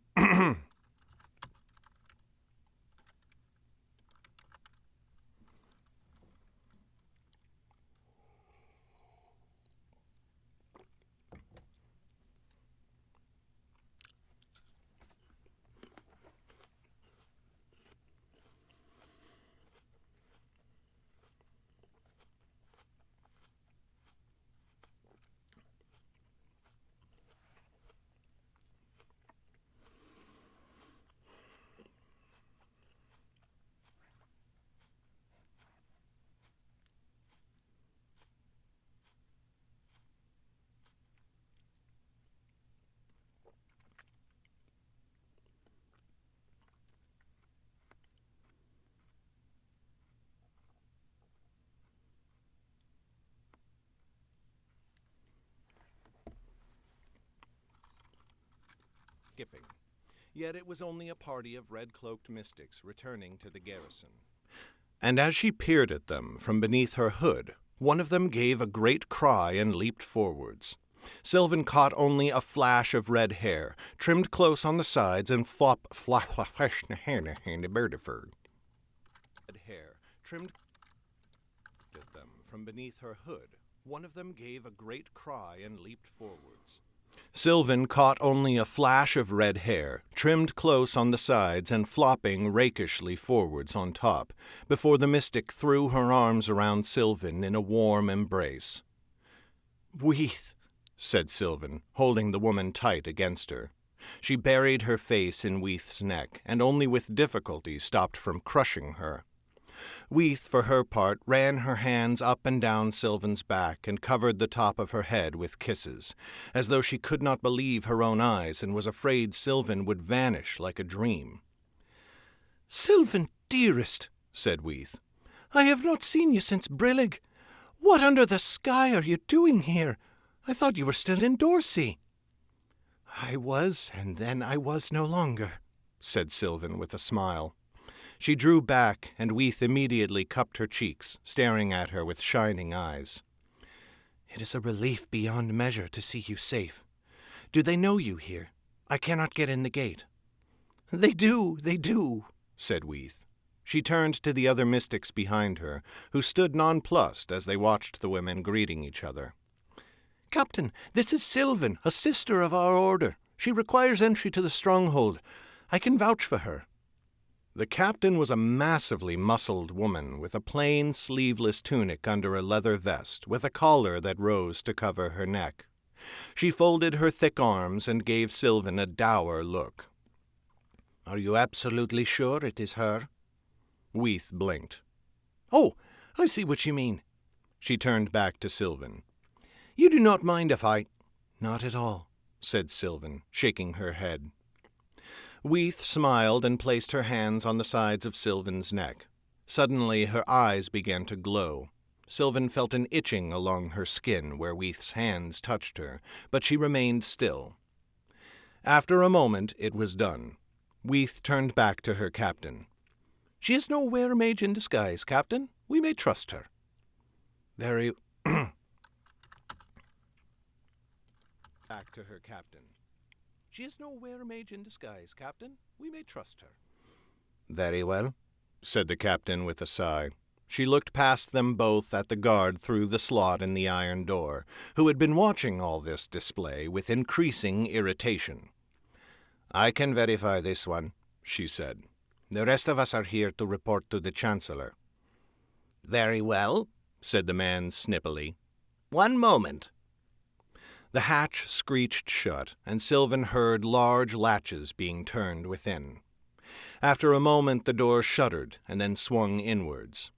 skipping. Yet it was only a party of red-cloaked mystics returning to the garrison. And as she peered at them from beneath her hood, one of them gave a great cry and leaped forwards. Sylvan caught only a flash of red hair, trimmed close on the sides and hair trimmed at them from beneath her hood. One of them gave a great cry and leaped forwards. Sylvan caught only a flash of red hair, trimmed close on the sides and flopping rakishly forwards on top, before the mystic threw her arms around Sylvan in a warm embrace. "Weath," said Sylvan, holding the woman tight against her. She buried her face in Weath's neck, and only with difficulty stopped from crushing her. Weath, for her part, ran her hands up and down Sylvan's back and covered the top of her head with kisses, as though she could not believe her own eyes and was afraid Sylvan would vanish like a dream. "Sylvan, dearest," said Weath, "I have not seen you since Brillig. What under the sky are you doing here? I thought you were still in Dorsey." "I was, and then I was no longer," said Sylvan with a smile. She drew back, and Weath immediately cupped her cheeks, staring at her with shining eyes. "It is a relief beyond measure to see you safe. Do they know you here? I cannot get in the gate." They do, said Weath. She turned to the other mystics behind her, who stood nonplussed as they watched the women greeting each other. "Captain, this is Sylvan, a sister of our order. She requires entry to the stronghold. I can vouch for her." The captain was a massively muscled woman with a plain, sleeveless tunic under a leather vest, with a collar that rose to cover her neck. She folded her thick arms and gave Sylvan a dour look. "Are you absolutely sure it is her?" Weath blinked. "Oh, I see what you mean." She turned back to Sylvan. "You do not mind if I—" "Not at all," said Sylvan, shaking her head. Weath smiled and placed her hands on the sides of Sylvan's neck. Suddenly her eyes began to glow. Sylvan felt an itching along her skin where Weath's hands touched her, but she remained still. After a moment it was done. Weath turned back to her captain. "She is no were-mage in disguise, Captain. We may trust her." "Very—" Back to her captain. "She is no were-mage in disguise, Captain. We may trust her." "Very well," said the captain with a sigh. She looked past them both at the guard through the slot in the iron door, who had been watching all this display with increasing irritation. "I can verify this one," she said. "The rest of us are here to report to the Chancellor." "Very well," said the man snippily. "One moment." The hatch screeched shut, and Sylvan heard large latches being turned within. After a moment the door shuddered and then swung inwards.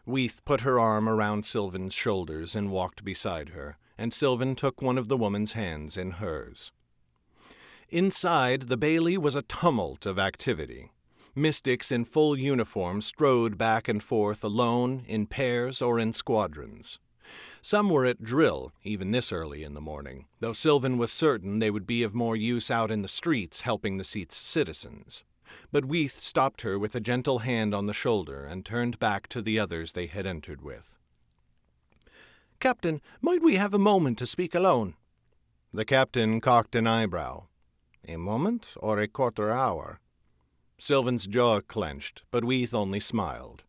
Weath put her arm around Sylvan's shoulders and walked beside her, and Sylvan took one of the woman's hands in hers. Inside, the bailey was a tumult of activity. Mystics in full uniform strode back and forth alone, in pairs, or in squadrons. Some were at drill, even this early in the morning, though Sylvan was certain they would be of more use out in the streets helping the seat's citizens. But Weath stopped her with a gentle hand on the shoulder and turned back to the others they had entered with. "Captain, might we have a moment to speak alone?" The captain cocked an eyebrow. "A moment or a quarter hour?" Sylvan's jaw clenched, but Weath only smiled.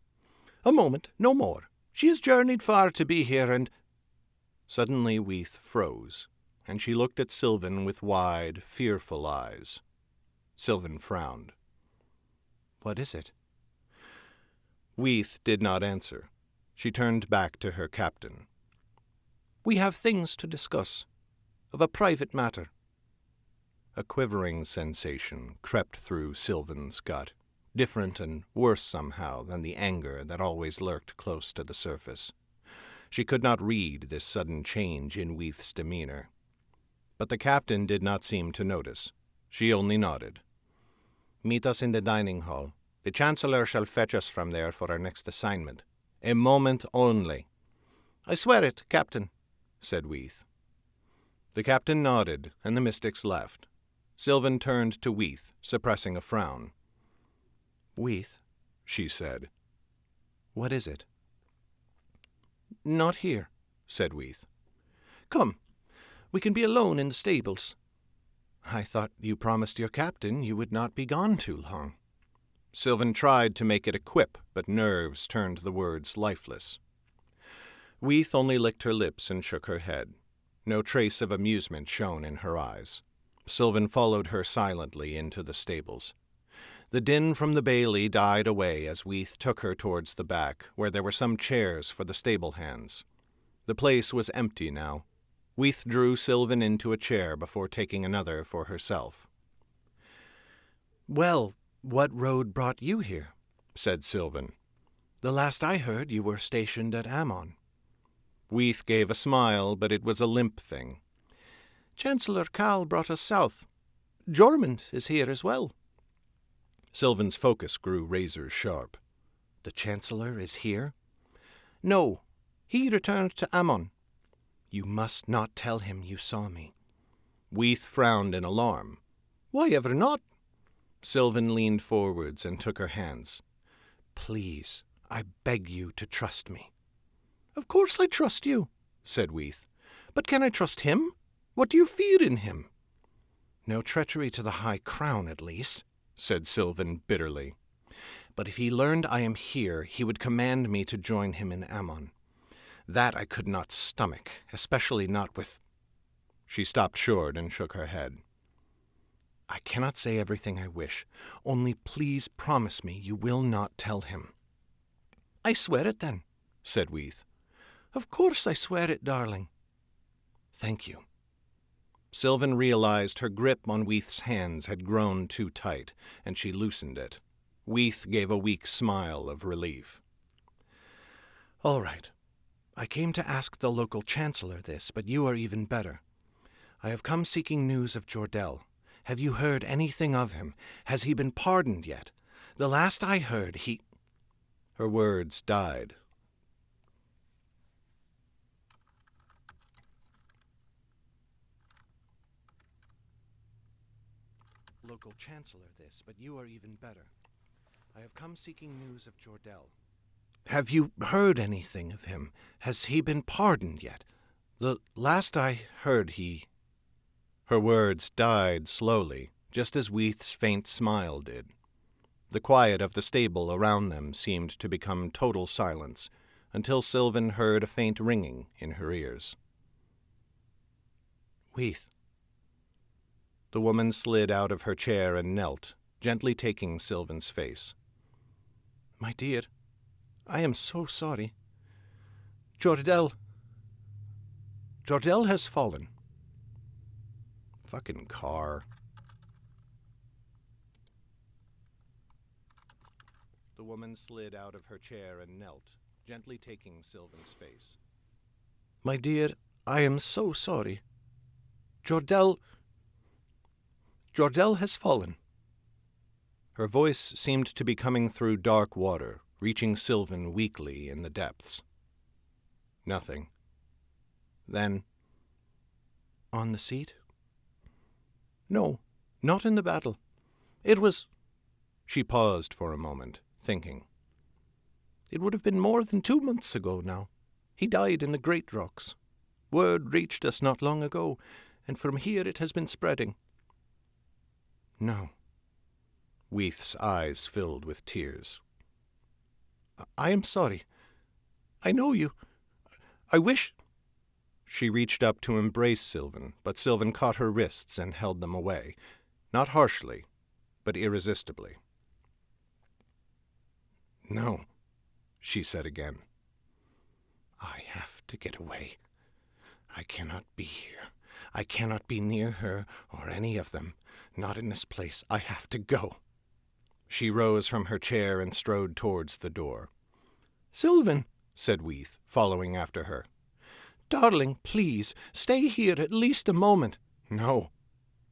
"A moment, no more. She has journeyed far to be here, and—" Suddenly Weath froze, and she looked at Sylvan with wide, fearful eyes. Sylvan frowned. "What is it?" Weath did not answer. She turned back to her captain. "We have things to discuss, of a private matter." A quivering sensation crept through Sylvan's gut, different and worse somehow than the anger that always lurked close to the surface. She could not read this sudden change in Weath's demeanor. But the captain did not seem to notice. She only nodded. "Meet us in the dining hall. The Chancellor shall fetch us from there for our next assignment. A moment only." "I swear it, Captain," said Weath. The captain nodded, and the mystics left. Sylvan turned to Weath, suppressing a frown. "Weath," she said. "What is it?" "Not here," said Weath. "Come, we can be alone in the stables." "I thought you promised your captain you would not be gone too long." Sylvan tried to make it a quip, but nerves turned the words lifeless. Weath only licked her lips and shook her head. No trace of amusement shone in her eyes. Sylvan followed her silently into the stables. The din from the bailey died away as Weeth took her towards the back, where there were some chairs for the stable hands. The place was empty now. Weeth drew Sylvan into a chair before taking another for herself. "Well, what road brought you here?" said Sylvan. "The last I heard, you were stationed at Ammon." Weeth gave a smile, but it was a limp thing. "Chancellor Cal brought us south. Jormund is here as well." Sylvan's focus grew razor-sharp. "The Chancellor is here?" "No. He returned to Ammon." "You must not tell him you saw me." Weeth frowned in alarm. "Why ever not?" Sylvan leaned forwards and took her hands. "Please, I beg you to trust me." "Of course I trust you," said Weeth. "But can I trust him? What do you fear in him?" "No treachery to the High Crown, at least," said Sylvan bitterly. "But if he learned I am here, he would command me to join him in Ammon. That I could not stomach, especially not with—" She stopped short and shook her head. "I cannot say everything I wish. Only please promise me you will not tell him." "I swear it, then," said Weeth. "Of course I swear it, darling." "Thank you." Sylvan realized her grip on Weeth's hands had grown too tight, and she loosened it. Weeth gave a weak smile of relief. "All right. I came to ask the local chancellor this, but you are even better. I have come seeking news of Jordell. Have you heard anything of him? Has he been pardoned yet? The last I heard, he—" Her words died. "Local chancellor this, but you are even better. I have come seeking news of Jordell. Have you heard anything of him? Has he been pardoned yet? The last I heard, he—" Her words died slowly, just as Weeth's faint smile did. The quiet of the stable around them seemed to become total silence, until Sylvan heard a faint ringing in her ears. "Weeth." The woman slid out of her chair and knelt, gently taking Sylvan's face. "My dear, I am so sorry. Jordell has fallen." Fucking car. The woman slid out of her chair and knelt, gently taking Sylvan's face. "My dear, I am so sorry. Jordell has fallen." Her voice seemed to be coming through dark water, reaching Sylvan weakly in the depths. Nothing. Then, "On the seat?" "No, not in the battle. It was—" She paused for a moment, thinking. "It would have been more than 2 months ago now. He died in the Great Rocks. Word reached us not long ago, and from here it has been spreading." "No." Weeth's eyes filled with tears. "I am sorry. I know you. I wish—" She reached up to embrace Sylvan, but Sylvan caught her wrists and held them away, not harshly, but irresistibly. "No," she said again. "I have to get away. I cannot be here. I cannot be near her or any of them. Not in this place. I have to go." She rose from her chair and strode towards the door. "Sylvan," said Weeth, following after her. "Darling, please, stay here at least a moment." "No.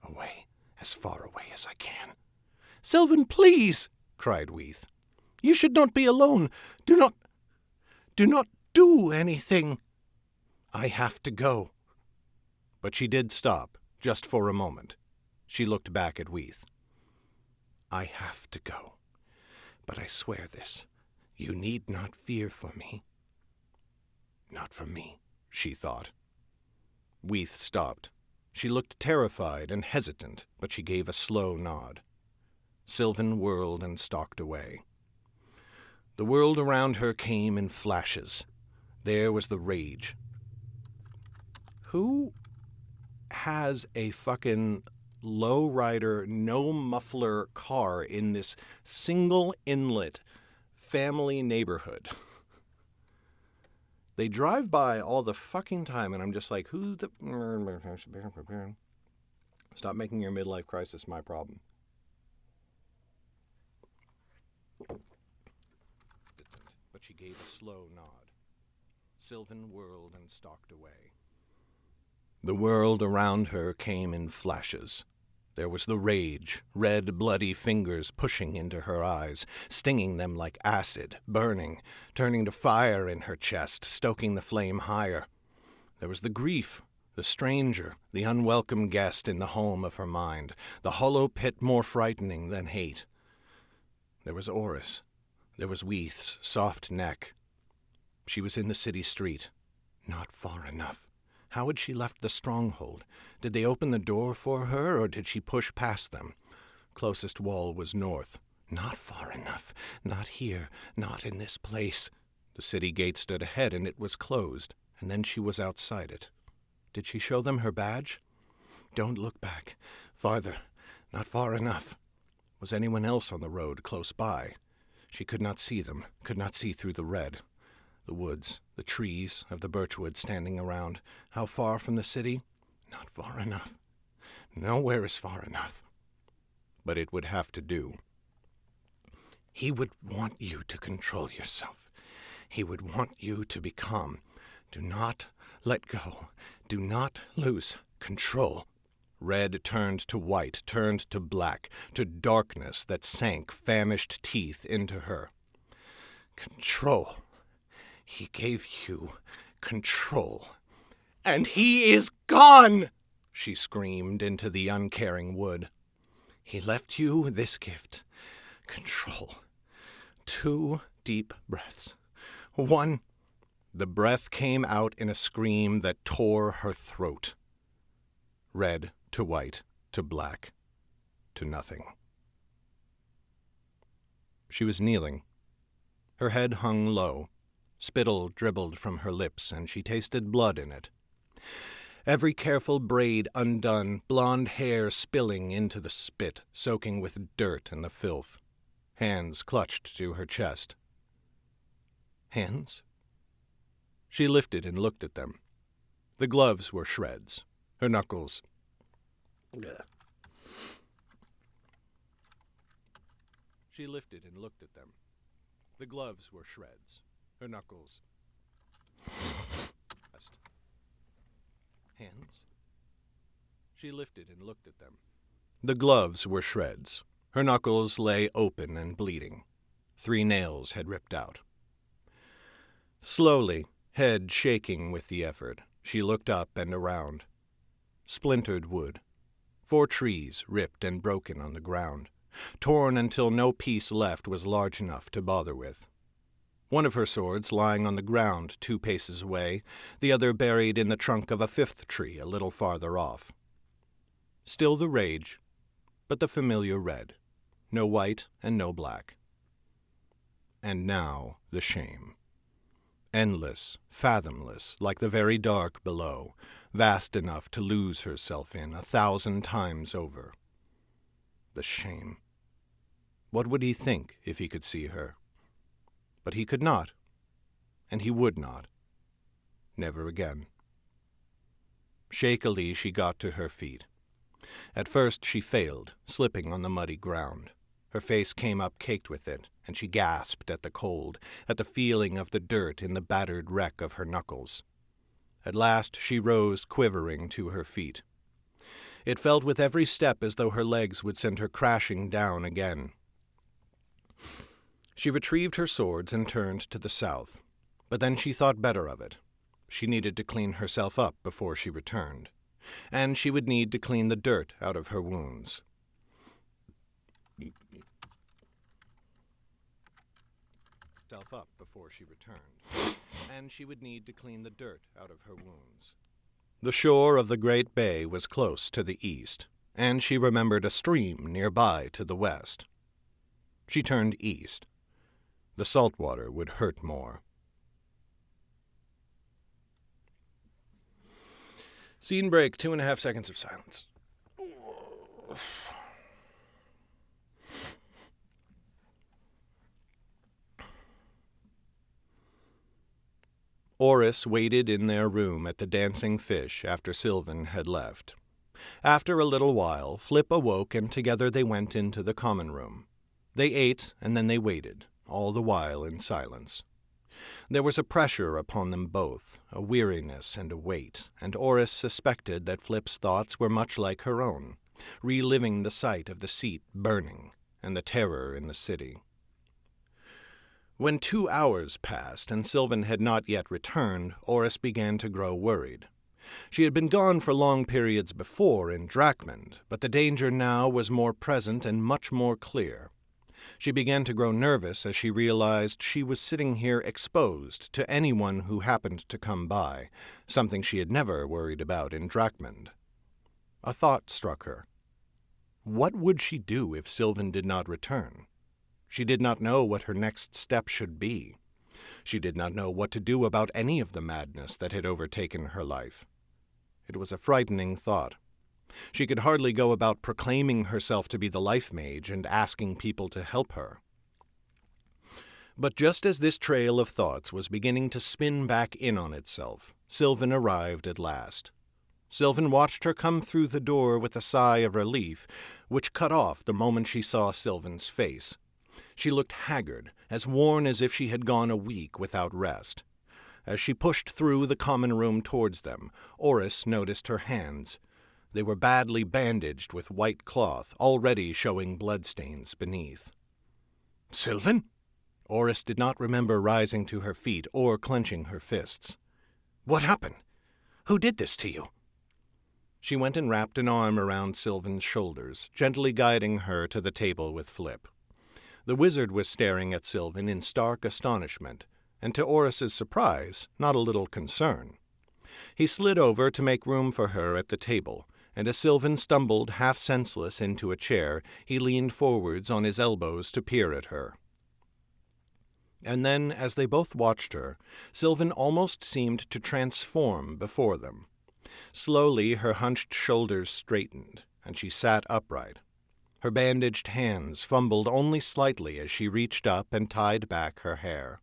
Away, as far away as I can." "Sylvan, please," cried Weeth. "You should not be alone. Do not do anything." "I have to go." But she did stop, just for a moment. She looked back at Weeth. "I have to go. But I swear this. You need not fear for me." Not for me, she thought. Weeth stopped. She looked terrified and hesitant, but she gave a slow nod. Sylvan whirled and stalked away. The world around her came in flashes. There was the rage. Who has a fucking low-rider, no-muffler car in this single inlet family neighborhood. They drive by all the fucking time, and I'm just like, who the... Stop making your midlife crisis my problem. But she gave a slow nod. Sylvan whirled and stalked away. The world around her came in flashes. There was the rage, red, bloody fingers pushing into her eyes, stinging them like acid, burning, turning to fire in her chest, stoking the flame higher. There was the grief, the stranger, the unwelcome guest in the home of her mind, the hollow pit more frightening than hate. There was Oris. There was Weath's soft neck. She was in the city street. Not far enough. How had she left the stronghold? Did they open the door for her, or did she push past them? Closest wall was north. Not far enough. Not here. Not in this place. The city gate stood ahead, and it was closed, and then she was outside it. Did she show them her badge? Don't look back. Farther. Not far enough. Was anyone else on the road close by? She could not see them, could not see through the red. The woods, the trees of the birchwood standing around. How far from the city? Not far enough. Nowhere is far enough. But it would have to do. He would want you to control yourself. He would want you to be calm. Do not let go. Do not lose control. Red turned to white, turned to black, to darkness that sank famished teeth into her. Control. He gave you control. And he is gone, she screamed into the uncaring wood. He left you this gift. Control. 2 deep breaths. 1. The breath came out in a scream that tore her throat. Red to white to black to nothing. She was kneeling. Her head hung low. Spittle dribbled from her lips, and she tasted blood in it. Every careful braid undone, blonde hair spilling into the spit, soaking with dirt and the filth. Hands clutched to her chest. Hands? She lifted and looked at them. The gloves were shreds. Her knuckles... She lifted and looked at them. The gloves were shreds. Her knuckles... Hands? She lifted and looked at them. The gloves were shreds. Her knuckles lay open and bleeding. 3 nails had ripped out. Slowly, head shaking with the effort, she looked up and around. Splintered wood. 4 trees ripped and broken on the ground, torn until no piece left was large enough to bother with. One of her swords lying on the ground 2 paces away, the other buried in the trunk of a 5th tree a little farther off. Still the rage, but the familiar red. No white and no black. And now the shame. Endless, fathomless, like the very dark below, vast enough to lose herself in 1,000 times over. The shame. What would he think if he could see her? But he could not, and he would not. Never again. Shakily she got to her feet. At first she failed, slipping on the muddy ground. Her face came up caked with it, and she gasped at the cold, at the feeling of the dirt in the battered wreck of her knuckles. At last she rose quivering to her feet. It felt with every step as though her legs would send her crashing down again. She retrieved her swords and turned to the south, but then she thought better of it. She needed to clean herself up before she returned, and she would need to clean the dirt out of her wounds. The shore of the great bay was close to the east, and she remembered a stream nearby to the west. She turned east. The salt water would hurt more. Scene break, 2.5 seconds of silence. Oris waited in their room at the dancing fish after Sylvan had left. After a little while, Flip awoke and together they went into the common room. They ate and then they waited, all the while in silence. There was a pressure upon them both, a weariness and a weight, and Oris suspected that Flip's thoughts were much like her own, reliving the sight of the seat burning and the terror in the city. When 2 hours passed and Sylvan had not yet returned, Oris began to grow worried. She had been gone for long periods before in Drakmund, but the danger now was more present and much more clear. She began to grow nervous as she realized she was sitting here exposed to anyone who happened to come by, something she had never worried about in Drakmund. A thought struck her. What would she do if Sylvan did not return? She did not know what her next step should be. She did not know what to do about any of the madness that had overtaken her life. It was a frightening thought. She could hardly go about proclaiming herself to be the Lifemage and asking people to help her. But just as this trail of thoughts was beginning to spin back in on itself, Sylvan arrived at last. Sylvan watched her come through the door with a sigh of relief, which cut off the moment she saw Sylvan's face. She looked haggard, as worn as if she had gone a week without rest. As she pushed through the common room towards them, Oris noticed her hands. They were badly bandaged with white cloth, already showing bloodstains beneath. "Sylvan?" Oris did not remember rising to her feet or clenching her fists. "What happened? Who did this to you?" She went and wrapped an arm around Sylvan's shoulders, gently guiding her to the table with Flip. The wizard was staring at Sylvan in stark astonishment, and to Oris's surprise, not a little concern. He slid over to make room for her at the table, and as Sylvan stumbled half senseless into a chair, he leaned forwards on his elbows to peer at her. And then, as they both watched her, Sylvan almost seemed to transform before them. Slowly her hunched shoulders straightened, and she sat upright. Her bandaged hands fumbled only slightly as she reached up and tied back her hair.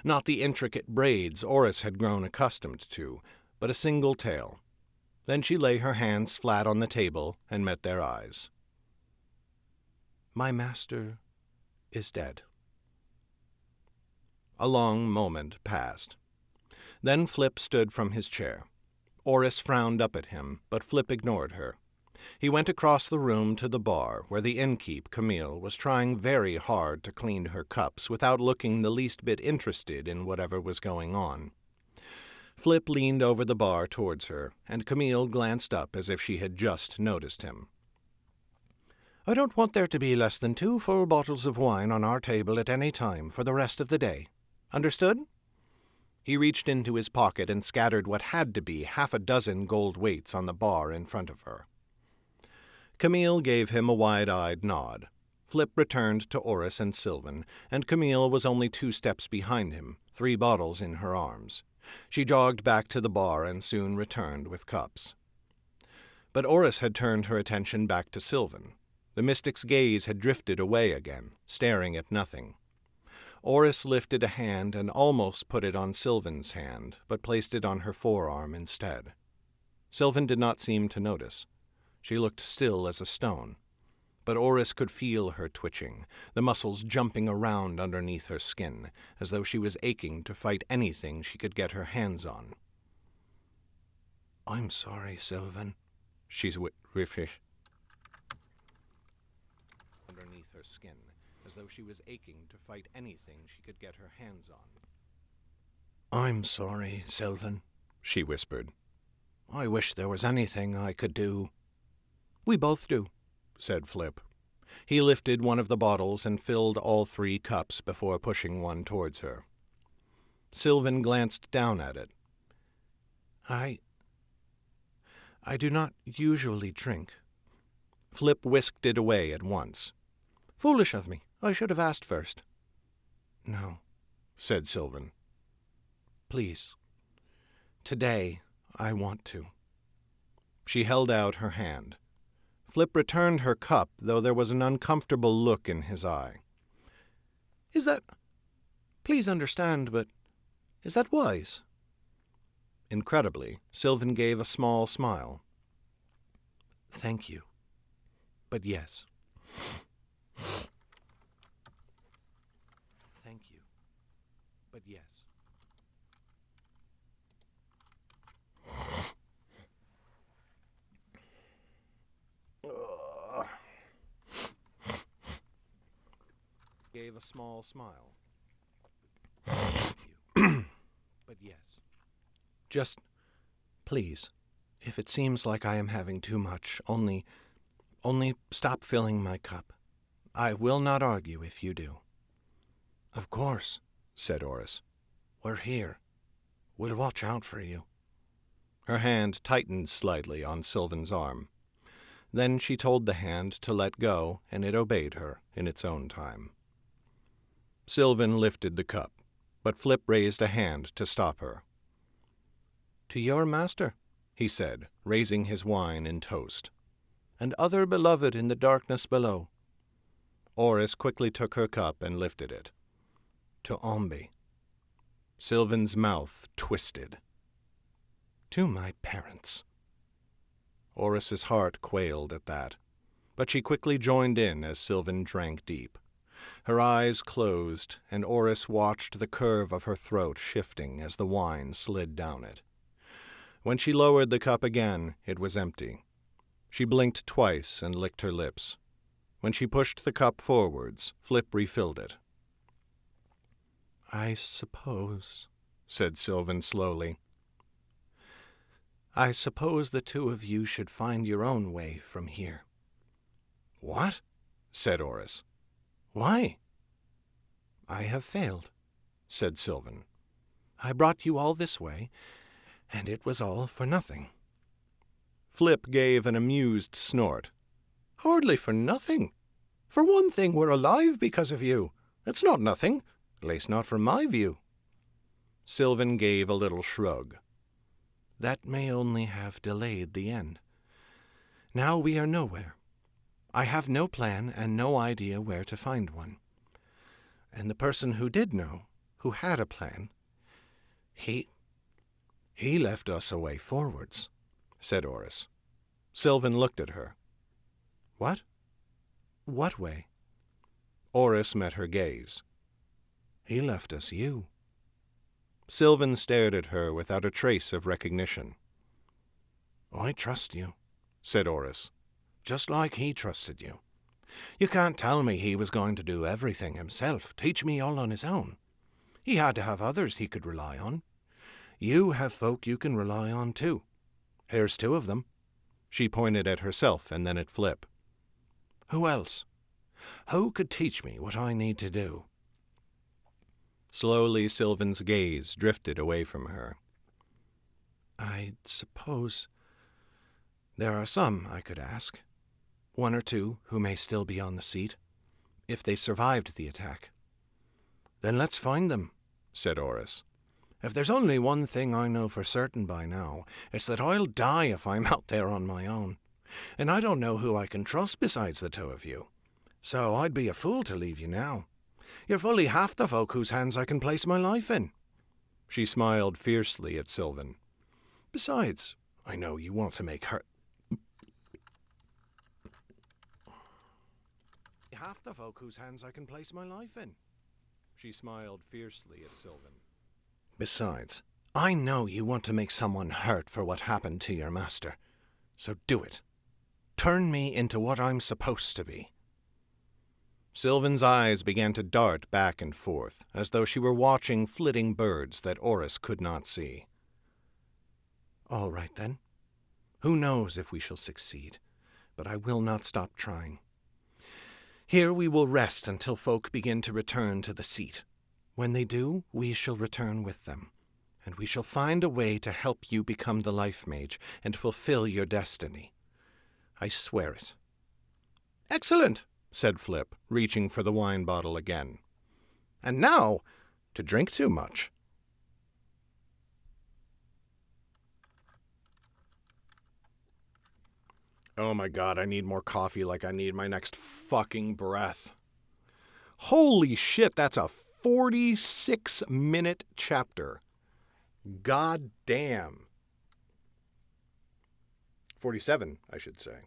Not the intricate braids Oris had grown accustomed to, but a single tail. Then she lay her hands flat on the table and met their eyes. "My master is dead." A long moment passed. Then Flip stood from his chair. Oris frowned up at him, but Flip ignored her. He went across the room to the bar, where the innkeep, Camille, was trying very hard to clean her cups without looking the least bit interested in whatever was going on. Flip leaned over the bar towards her, and Camille glanced up as if she had just noticed him. "I don't want there to be less than 2 full bottles of wine on our table at any time for the rest of the day. Understood?" He reached into his pocket and scattered what had to be 6 gold weights on the bar in front of her. Camille gave him a wide-eyed nod. Flip returned to Oris and Sylvan, and Camille was only 2 steps behind him, 3 bottles in her arms. She jogged back to the bar and soon returned with cups. But Oris had turned her attention back to Sylvan. The mystic's gaze had drifted away again, staring at nothing. Oris lifted a hand and almost put it on Sylvan's hand, but placed it on her forearm instead. Sylvan did not seem to notice. She looked still as a stone. But Oris could feel her twitching, the muscles jumping around underneath her skin, as though she was aching to fight anything she could get her hands on. "I'm sorry, Sylvan," she's riffish. Underneath her skin, as though she was aching to fight anything she could get her hands on. "I'm sorry, Sylvan," she whispered. "I wish there was anything I could do." "We both do," said Flip. He lifted one of the bottles and filled all 3 cups before pushing one towards her. Sylvan glanced down at it. I do not usually drink." Flip whisked it away at once. "Foolish of me. I should have asked first." "No," said Sylvan. "Please. Today I want to." She held out her hand. Flip returned her cup, though there was an uncomfortable look in his eye. "Is that... Please understand, but... is that wise?" Incredibly, Sylvan gave a small smile. "Thank you. But yes." "Thank you. But yes." Gave a small smile. "Thank you. But yes." "Just, please, if it seems like I am having too much, only stop filling my cup. I will not argue if you do." "Of course," said Oris. "We're here. We'll watch out for you." Her hand tightened slightly on Sylvan's arm. Then she told the hand to let go, and it obeyed her in its own time. Sylvan lifted the cup, but Flip raised a hand to stop her. "To your master," he said, raising his wine in toast, "and other beloved in the darkness below." Oris quickly took her cup and lifted it. "To Ombi." Sylvan's mouth twisted. "To my parents." Oris's heart quailed at that, but she quickly joined in as Sylvan drank deep. Her eyes closed, and Oris watched the curve of her throat shifting as the wine slid down it. When she lowered the cup again, it was empty. She blinked twice and licked her lips. When she pushed the cup forwards, Flip refilled it. "I suppose," said Sylvan slowly, "I suppose the two of you should find your own way from here." "What?" said Oris. "Why?" "I have failed," said Sylvan. "I brought you all this way, and it was all for nothing." Flip gave an amused snort. "Hardly for nothing. For one thing, we're alive because of you. It's not nothing, at least not from my view." Sylvan gave a little shrug. "That may only have delayed the end. Now we are nowhere. I have no plan and no idea where to find one. And the person who did know, who had a plan, he left us a way forwards," said Oris. Sylvan looked at her. "What? What way?" Oris met her gaze. "He left us you." Sylvan stared at her without a trace of recognition. "I trust you," said Oris, "just like he trusted you. You can't tell me he was going to do everything himself, teach me all on his own. He had to have others he could rely on. You have folk you can rely on, too. Here's two of them." She pointed at herself and then at Flip. "Who else? Who could teach me what I need to do?" Slowly Sylvan's gaze drifted away from her. "I suppose there are some I could ask. One or two who may still be on the seat, if they survived the attack." "Then let's find them," said Oris. "If there's only one thing I know for certain by now, it's that I'll die if I'm out there on my own. And I don't know who I can trust besides the two of you. So I'd be a fool to leave you now. You're fully half the folk whose hands I can place my life in." She smiled fiercely at Sylvan. "Besides, I know you want to make her half the folk whose hands I can place my life in." She smiled fiercely at Sylvan. "Besides, I know you want to make someone hurt for what happened to your master. So do it. Turn me into what I'm supposed to be." Sylvan's eyes began to dart back and forth, as though she were watching flitting birds that Oris could not see. "All right, then. Who knows if we shall succeed, but I will not stop trying. Here we will rest until folk begin to return to the seat. When they do, we shall return with them, and we shall find a way to help you become the Lifemage and fulfill your destiny. I swear it." "Excellent," said Flip, reaching for the wine bottle again. "And now, to drink too much." Oh my god, I need more coffee like I need my next fucking breath. Holy shit, that's a 46-minute chapter. God damn. 47, I should say.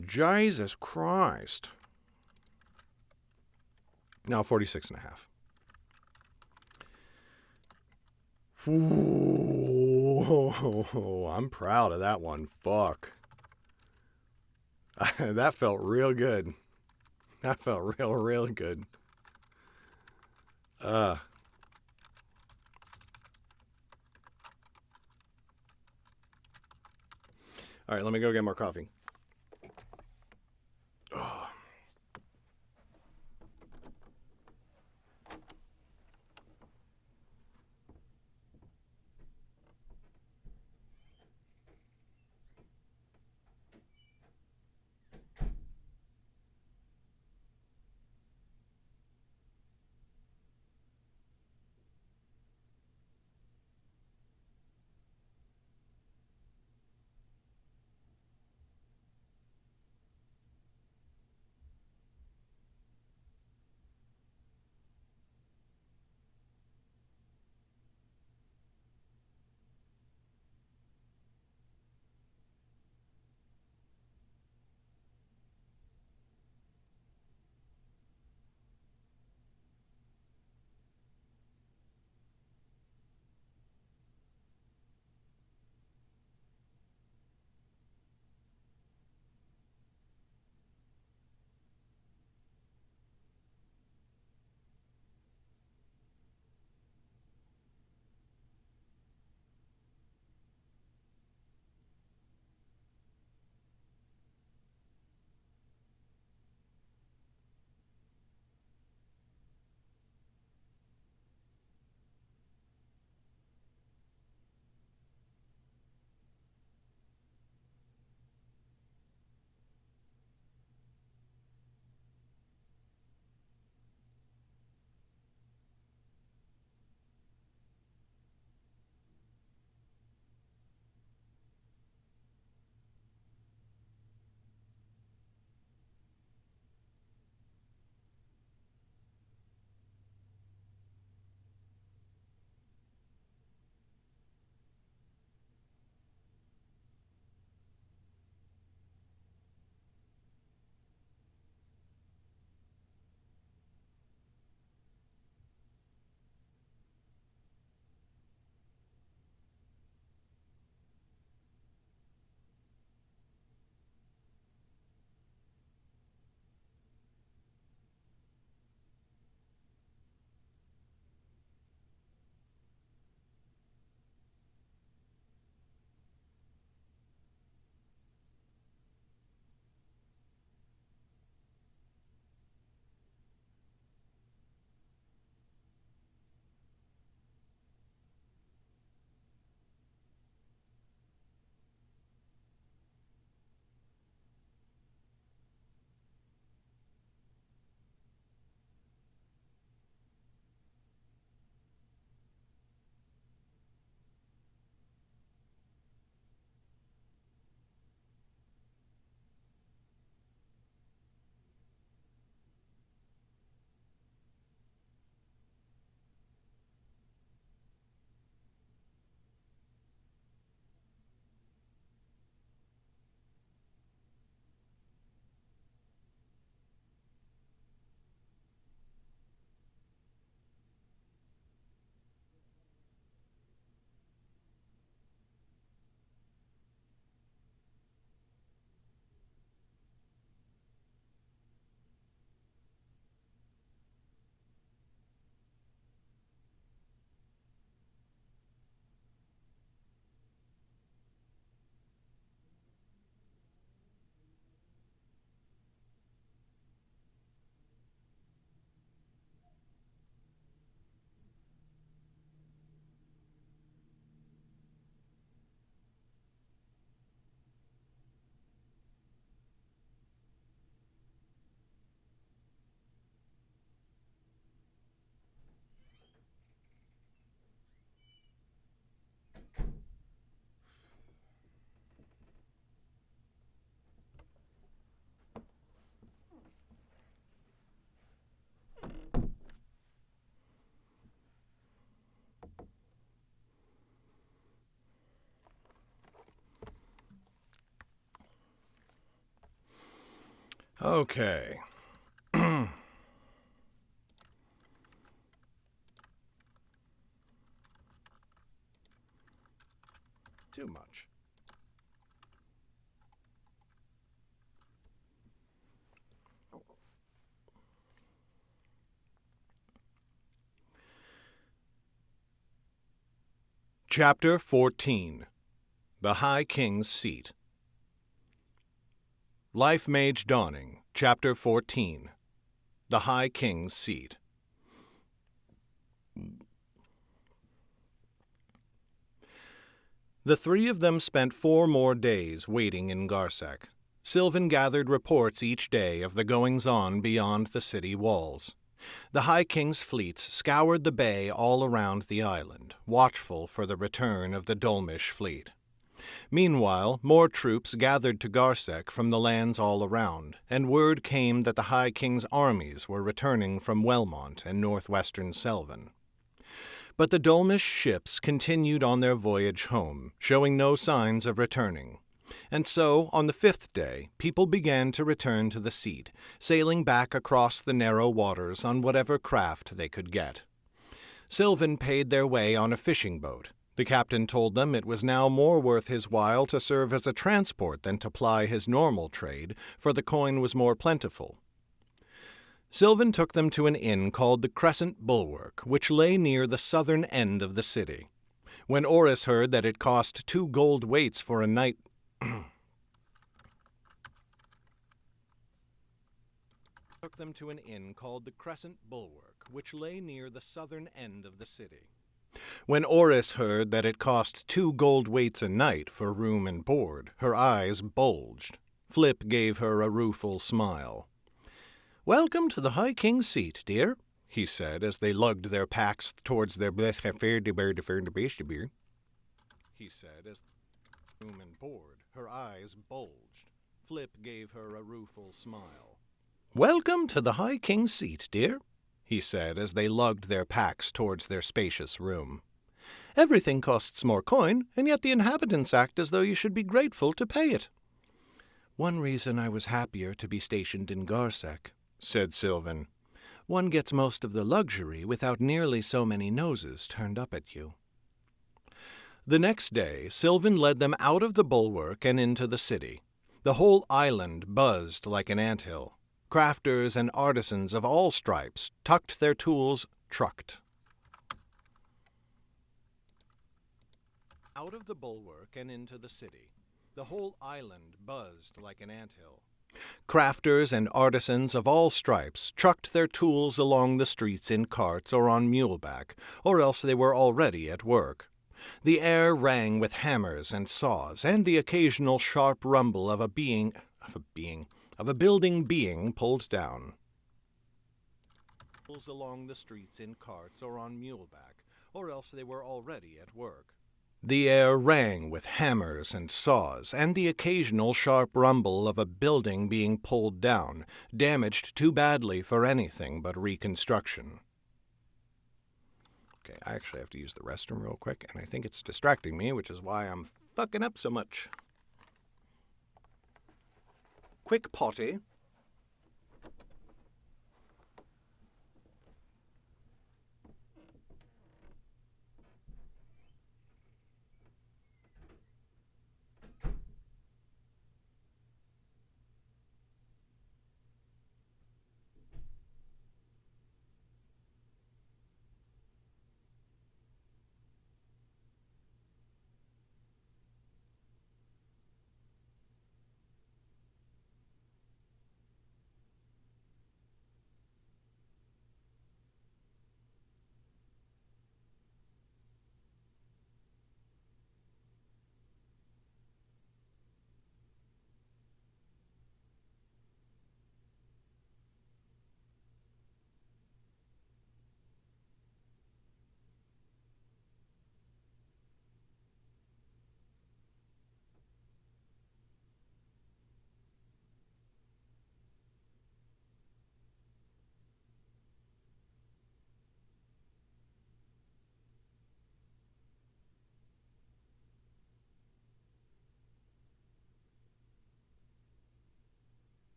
Jesus Christ. No, 46 and a half. Ooh, I'm proud of that one. Fuck. That felt real good. That felt real good. All right, let me go get more coffee. Oh. Okay. Too much. Chapter 14. The High King's Seat. Lifemage Dawning, Chapter 14. The High King's Seat. The three of them spent 4 more days waiting in Garsek. Sylvan gathered reports each day of the goings-on beyond the city walls. The High King's fleets scoured the bay all around the island, watchful for the return of the Dolmish fleet. Meanwhile, more troops gathered to Garsek from the lands all around, and word came that the High King's armies were returning from Welmont and northwestern Selvan. But the Dolmish ships continued on their voyage home, showing no signs of returning. And so, on the 5th day, people began to return to the seat, sailing back across the narrow waters on whatever craft they could get. Sylvan paid their way on a fishing boat. The captain told them it was now more worth his while to serve as a transport than to ply his normal trade, for the coin was more plentiful. Sylvan took them to an inn called the Crescent Bulwark, which lay near the southern end of the city. When Oris heard that it cost 2 gold weights for a night, took them to an inn called the Crescent Bulwark, which lay near the southern end of the city. When Oris heard that it cost 2 gold weights a night for room and board, her eyes bulged. Flip gave her a rueful smile. "Welcome to the High King's Seat, dear," he said as they lugged their packs towards their he said as room and board, her eyes bulged. Flip gave her a rueful smile. "Welcome to the High King's Seat, dear," he said as they lugged their packs towards their spacious room. "Everything costs more coin, and yet the inhabitants act as though you should be grateful to pay it." "One reason I was happier to be stationed in Garsek," said Sylvan. "One gets most of the luxury without nearly so many noses turned up at you." The next day, Sylvan led them out of the bulwark and into the city. The whole island buzzed like an anthill. Crafters and artisans of all stripes trucked their tools out of the bulwark and into the city. The whole island buzzed like an anthill. Crafters and artisans of all stripes trucked their tools along the streets in carts or on muleback, or else they were already at work. The air rang with hammers and saws, and the occasional sharp rumble of a building being pulled down. Along the streets in carts or on muleback, or else they were already at work. The air rang with hammers and saws, and the occasional sharp rumble of a building being pulled down, damaged too badly for anything but reconstruction. Okay, I actually have to use the restroom real quick, and I think it's distracting me, which is why I'm fucking up so much. Quick potty.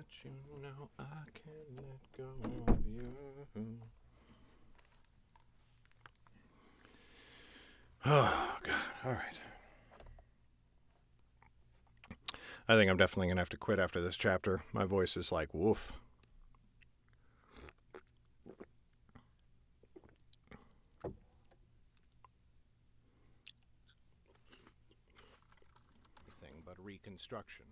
let you know I can't let go of you. Oh, God. All right. I think I'm definitely going to have to quit after this chapter. My voice is like, woof. Anything but reconstruction.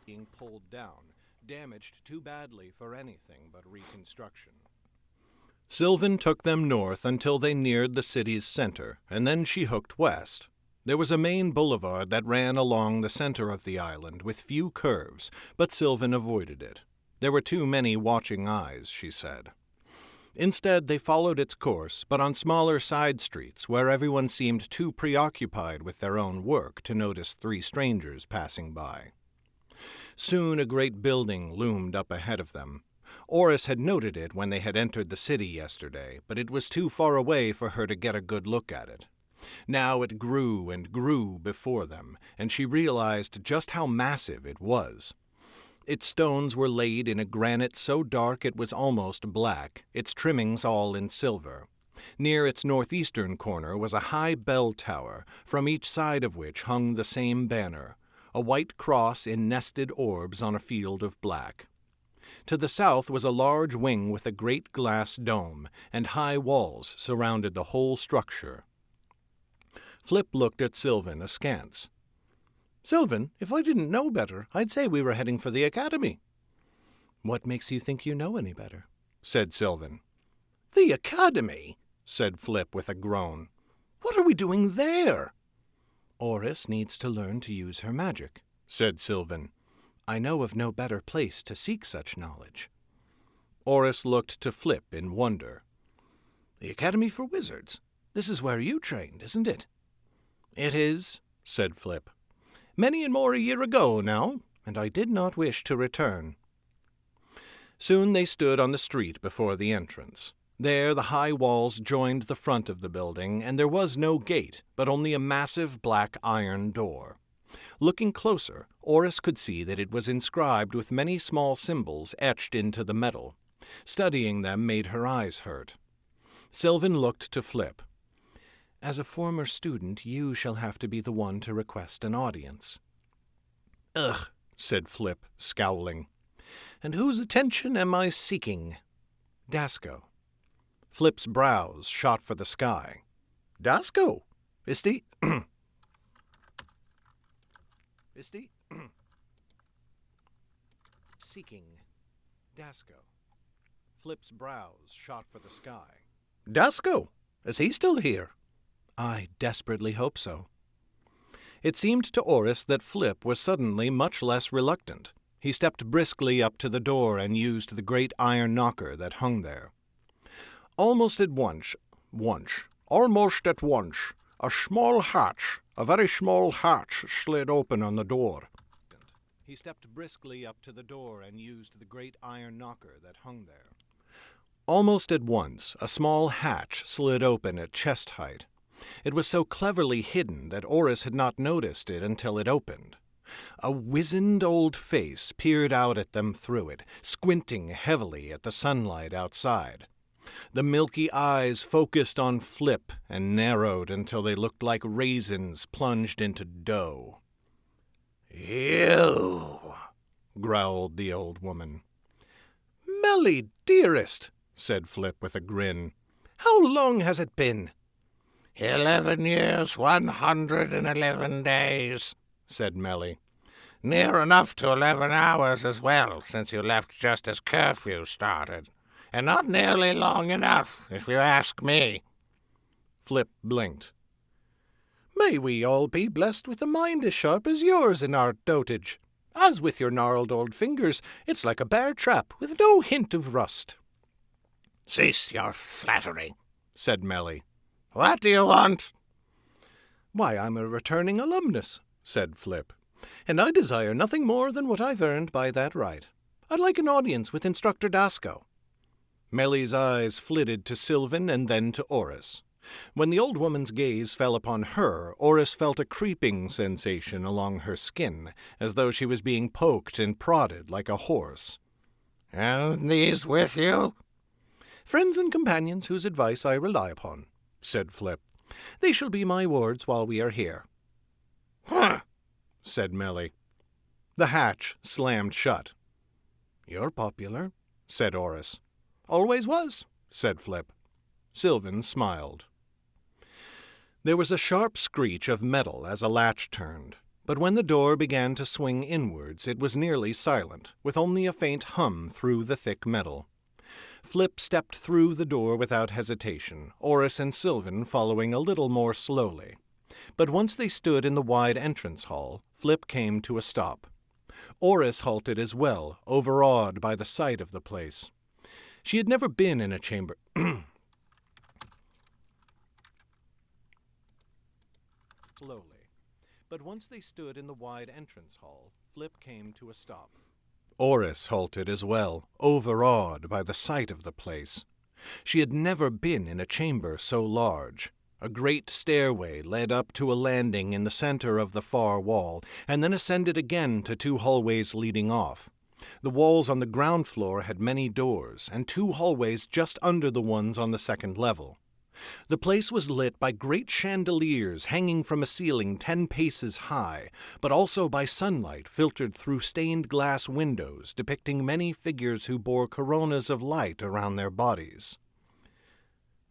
Being pulled down, damaged too badly for anything but reconstruction. Sylvan took them north until they neared the city's center, and then she hooked west. There was a main boulevard that ran along the center of the island with few curves, but Sylvan avoided it. There were too many watching eyes, she said. Instead, they followed its course, but on smaller side streets where everyone seemed too preoccupied with their own work to notice three strangers passing by. Soon a great building loomed up ahead of them. Oris had noted it when they had entered the city yesterday, but it was too far away for her to get a good look at it. Now it grew and grew before them, and she realized just how massive it was. Its stones were laid in a granite so dark it was almost black, its trimmings all in silver. Near its northeastern corner was a high bell tower, from each side of which hung the same banner, a white cross in nested orbs on a field of black. To the south was a large wing with a great glass dome, and high walls surrounded the whole structure. Flip looked at Sylvan askance. "Sylvan, if I didn't know better, I'd say we were heading for the academy." "What makes you think you know any better?" said Sylvan. "The academy?" said Flip with a groan. "What are we doing there?" "Oris needs to learn to use her magic," said Sylvan. "I know of no better place to seek such knowledge." Oris looked to Flip in wonder. "The Academy for Wizards? This is where you trained, isn't it?" "It is," said Flip. "Many and more a year ago now, and I did not wish to return." Soon they stood on the street before the entrance. There the high walls joined the front of the building, and there was no gate, but only a massive black iron door. Looking closer, Oris could see that it was inscribed with many small symbols etched into the metal. Studying them made her eyes hurt. Sylvan looked to Flip. "As a former student, you shall have to be the one to request an audience." "Ugh," said Flip, scowling. "And whose attention am I seeking?" "Dasco." Flip's brows shot for the sky. "Dasco? Is he seeking Dasco?" Flip's brows shot for the sky. "Dasco? Is he still here?" "I desperately hope so." It seemed to Oris that Flip was suddenly much less reluctant. He stepped briskly up to the door and used the great iron knocker that hung there. Almost at once, a small hatch, a very small hatch, slid open on the door. He stepped briskly up to the door and used the great iron knocker that hung there. Almost at once, a small hatch slid open at chest height. It was so cleverly hidden that Oris had not noticed it until it opened. A wizened old face peered out at them through it, squinting heavily at the sunlight outside. The milky eyes focused on Flip and narrowed until they looked like raisins plunged into dough. "You," growled the old woman. "Melly, dearest," said Flip with a grin. "How long has it been?" 11 years, 111 days, said Melly. "Near enough to 11 hours as well, since you left just as curfew started. And not nearly long enough, if you ask me." Flip blinked. "May we all be blessed with a mind as sharp as yours in our dotage. As with your gnarled old fingers, it's like a bear trap with no hint of rust." "Cease your flattery," said Melly. What do you want? Why, I'm a returning alumnus, said Flip, and I desire nothing more than what I've earned by that right. I'd like an audience with Instructor Dasco. Melly's eyes flitted to Sylvan and then to Oris. When the old woman's gaze fell upon her, Oris felt a creeping sensation along her skin, as though she was being poked and prodded like a horse. And these with you? Friends and companions whose advice I rely upon, said Flip. They shall be my wards while we are here. Huh, said Melly. The hatch slammed shut. You're popular, said Oris. Always was, said Flip. Sylvan smiled. There was a sharp screech of metal as a latch turned, but when the door began to swing inwards it was nearly silent, with only a faint hum through the thick metal. Flip stepped through the door without hesitation, Oris and Sylvan following a little more slowly. But once they stood in the wide entrance hall, Flip came to a stop. Oris halted as well, overawed by the sight of the place. She had never been in a chamber... Slowly. But once they stood in the wide entrance hall, Flip came to a stop. Oris halted as well, overawed by the sight of the place. She had never been in a chamber so large. A great stairway led up to a landing in the center of the far wall, and then ascended again to 2 hallways leading off. The walls on the ground floor had many doors, and 2 hallways just under the ones on the second level. The place was lit by great chandeliers hanging from a ceiling 10 paces high, but also by sunlight filtered through stained glass windows depicting many figures who bore coronas of light around their bodies.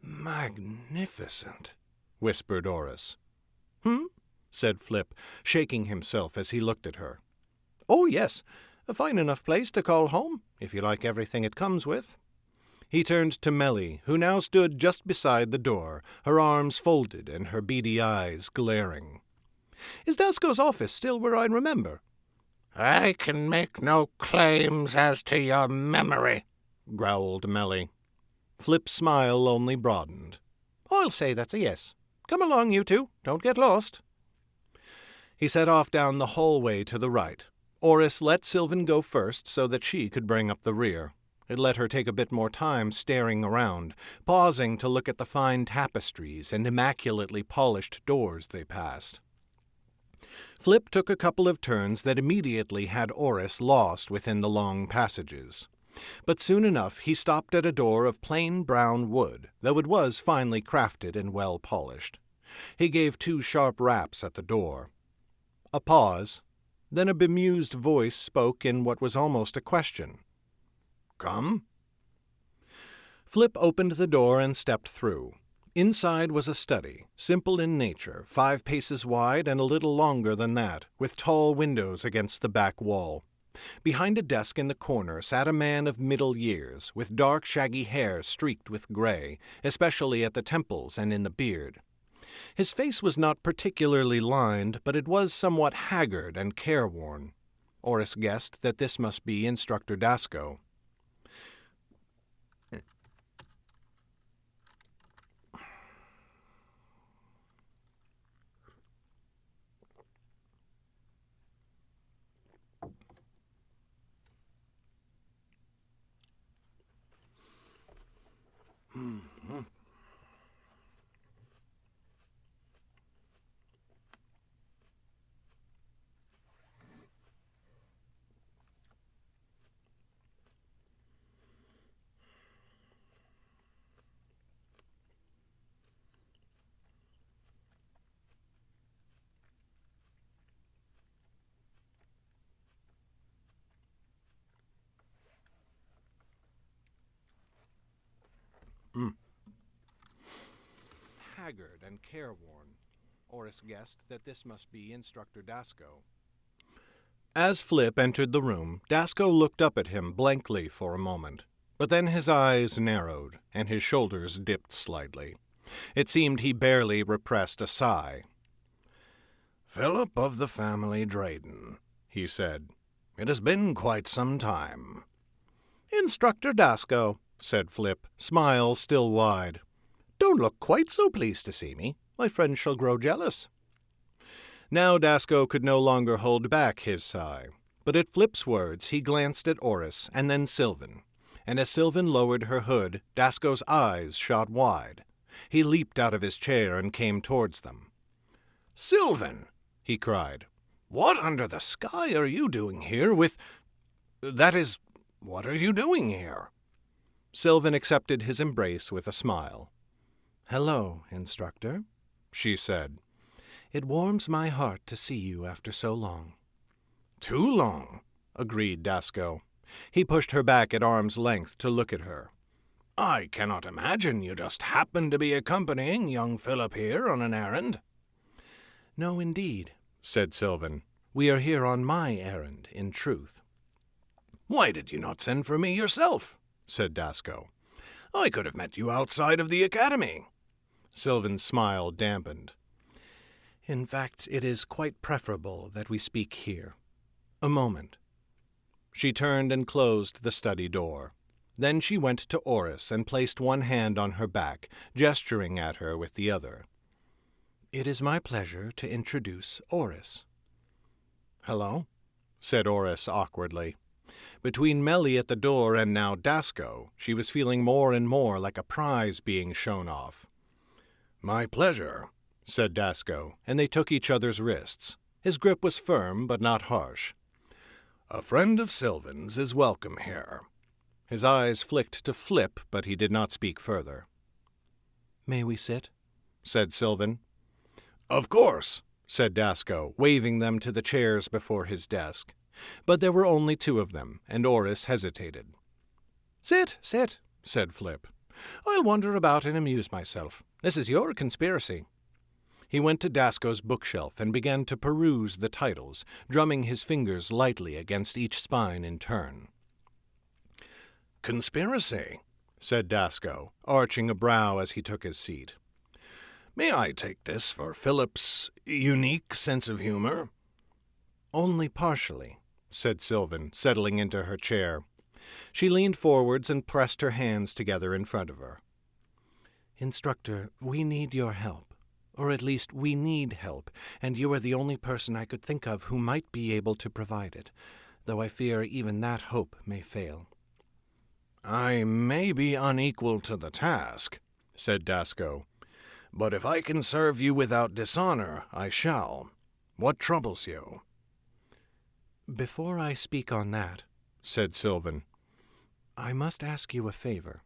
Magnificent, whispered Oris. Said Flip, shaking himself as he looked at her. Oh, yes, a fine enough place to call home, if you like everything it comes with. He turned to Melly, who now stood just beside the door, her arms folded and her beady eyes glaring. Is Dasco's office still where I remember? I can make no claims as to your memory, growled Melly. Flip's smile only broadened. I'll say that's a yes. Come along, you two. Don't get lost. He set off down the hallway to the right. Oris let Sylvan go first so that she could bring up the rear. It let her take a bit more time staring around, pausing to look at the fine tapestries and immaculately polished doors they passed. Flip took a couple of turns that immediately had Oris lost within the long passages. But soon enough he stopped at a door of plain brown wood, though it was finely crafted and well polished. He gave 2 sharp raps at the door. A pause, then a bemused voice spoke in what was almost a question. Come? Flip opened the door and stepped through. Inside was a study, simple in nature, 5 paces wide and a little longer than that, with tall windows against the back wall. Behind a desk in the corner sat a man of middle years, with dark shaggy hair streaked with gray, especially at the temples and in the beard. His face was not particularly lined, but it was somewhat haggard and careworn. Oris guessed that this must be Instructor Dasco. Haggard and careworn. Oris guessed that this must be Instructor Dasco. As Flip entered the room, Dasco looked up at him blankly for a moment, but then his eyes narrowed and his shoulders dipped slightly. It seemed he barely repressed a sigh. Philip of the family Drayden, he said. It has been quite some time. Instructor Dasco, said Flip, smile still wide. Don't look quite so pleased to see me. My friend shall grow jealous." Now Dasco could no longer hold back his sigh, but at Flip's words he glanced at Oris and then Sylvan, and as Sylvan lowered her hood, Dasco's eyes shot wide. He leaped out of his chair and came towards them. "Sylvan!" he cried. "What under the sky are you doing here with... That is, what are you doing here?" Sylvan accepted his embrace with a smile. "Hello, instructor," she said. "It warms my heart to see you after so long." "Too long," agreed Dasco. He pushed her back at arm's length to look at her. "I cannot imagine you just happened to be accompanying young Philip here on an errand." "No, indeed," said Sylvan. "We are here on my errand, in truth." "Why did you not send for me yourself?" said Dasco. "I could have met you outside of the academy." Sylvan's smile dampened. "In fact, it is quite preferable that we speak here. A moment." She turned and closed the study door. Then she went to Oris and placed one hand on her back, gesturing at her with the other. "It is my pleasure to introduce Oris." "Hello," said Oris awkwardly. Between Melly at the door and now Dasco, she was feeling more and more like a prize being shown off. "My pleasure," said Dasco, and they took each other's wrists. His grip was firm but not harsh. "A friend of Sylvan's is welcome here." His eyes flicked to Flip, but he did not speak further. "May we sit?" said Sylvan. "Of course," said Dasco, waving them to the chairs before his desk. But there were only two of them, and Oris hesitated. "Sit, sit," said Flip. "I'll wander about and amuse myself. This is your conspiracy." He went to Dasco's bookshelf and began to peruse the titles, drumming his fingers lightly against each spine in turn. "Conspiracy," said Dasco, arching a brow as he took his seat. "May I take this for Philip's unique sense of humor?" "Only partially," said Sylvan, settling into her chair. She leaned forwards and pressed her hands together in front of her. "Instructor, we need your help. Or at least, we need help, and you are the only person I could think of who might be able to provide it, though I fear even that hope may fail." "I may be unequal to the task," said Dasco, "but if I can serve you without dishonor, I shall. What troubles you?" "Before I speak on that," said Sylvan, "I must ask you a favor.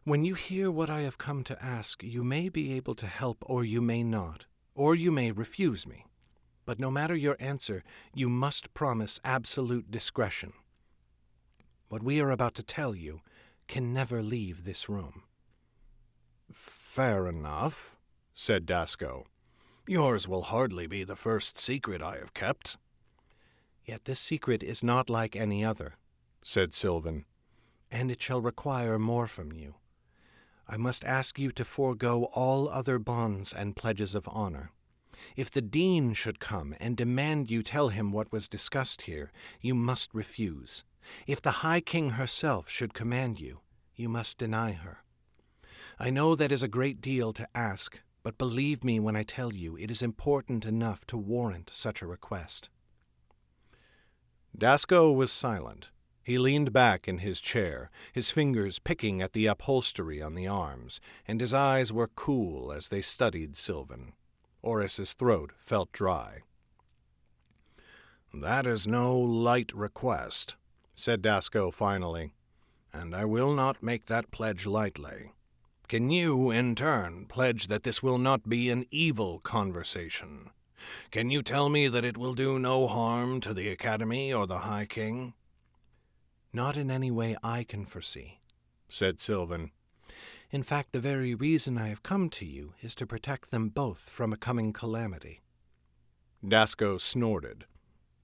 When you hear what I have come to ask, you may be able to help or you may not, or you may refuse me. But no matter your answer, you must promise absolute discretion. What we are about to tell you can never leave this room." "Fair enough," said Dasco. "Yours will hardly be the first secret I have kept." "Yet this secret is not like any other," said Sylvan, "and it shall require more from you. I must ask you to forego all other bonds and pledges of honor. If the dean should come and demand you tell him what was discussed here, you must refuse. If the High King herself should command you, you must deny her. I know that is a great deal to ask, but believe me when I tell you it is important enough to warrant such a request." Dasco was silent. He leaned back in his chair, his fingers picking at the upholstery on the arms, and his eyes were cool as they studied Sylvan. Oris's throat felt dry. "That is no light request," said Dasco finally, "and I will not make that pledge lightly. Can you, in turn, pledge that this will not be an evil conversation? Can you tell me that it will do no harm to the Academy or the High King?" "Not in any way I can foresee," said Sylvan. "In fact, the very reason I have come to you is to protect them both from a coming calamity." Dasco snorted.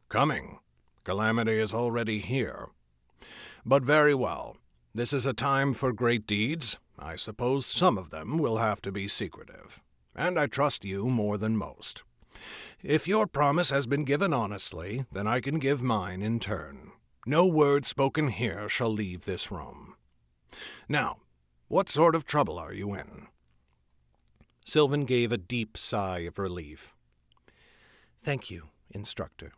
"Coming? Calamity is already here. But very well. This is a time for great deeds. I suppose some of them will have to be secretive. And I trust you more than most. If your promise has been given honestly, then I can give mine in turn. No word spoken here shall leave this room. Now, what sort of trouble are you in? Sylvan gave a deep sigh of relief. "Thank you, instructor.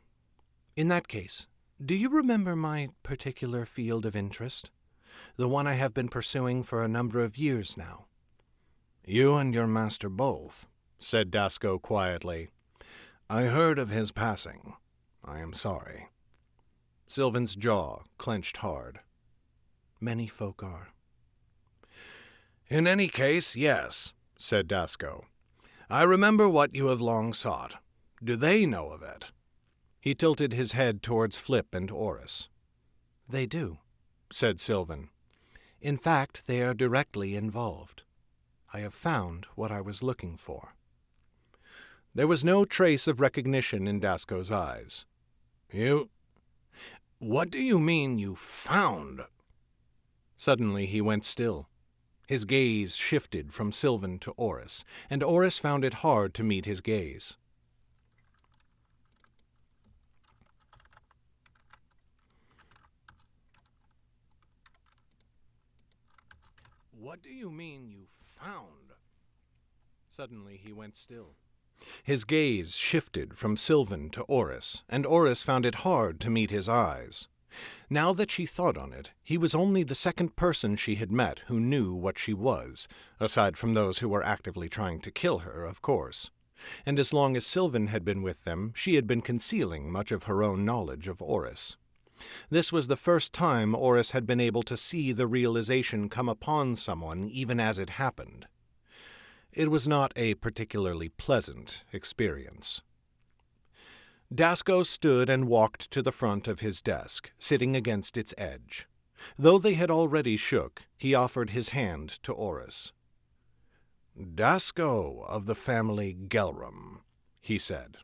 In that case, do you remember my particular field of interest? The one I have been pursuing for a number of years now?" "You and your master both," said Dasco quietly. "I heard of his passing. I am sorry." Sylvan's jaw clenched hard. "Many folk are." "In any case, yes," said Dasco. "I remember what you have long sought. Do they know of it?" He tilted his head towards Flip and Oris. "They do," said Sylvan. "In fact, they are directly involved. I have found what I was looking for." There was no trace of recognition in Dasco's eyes. What do you mean you found?" Suddenly he went still. His gaze shifted from Sylvan to Oris, and Oris found it hard to meet his gaze. "What do you mean you found?" Suddenly he went still. His gaze shifted from Sylvan to Oris, and Oris found it hard to meet his eyes. Now that she thought on it, he was only the second person she had met who knew what she was, aside from those who were actively trying to kill her, of course. And as long as Sylvan had been with them, she had been concealing much of her own knowledge of Oris. This was the first time Oris had been able to see the realization come upon someone even as it happened. It was not a particularly pleasant experience. Dasco stood and walked to the front of his desk, sitting against its edge. Though they had already shook, he offered his hand to Oris. "Dasco of the family Gelrum," he said.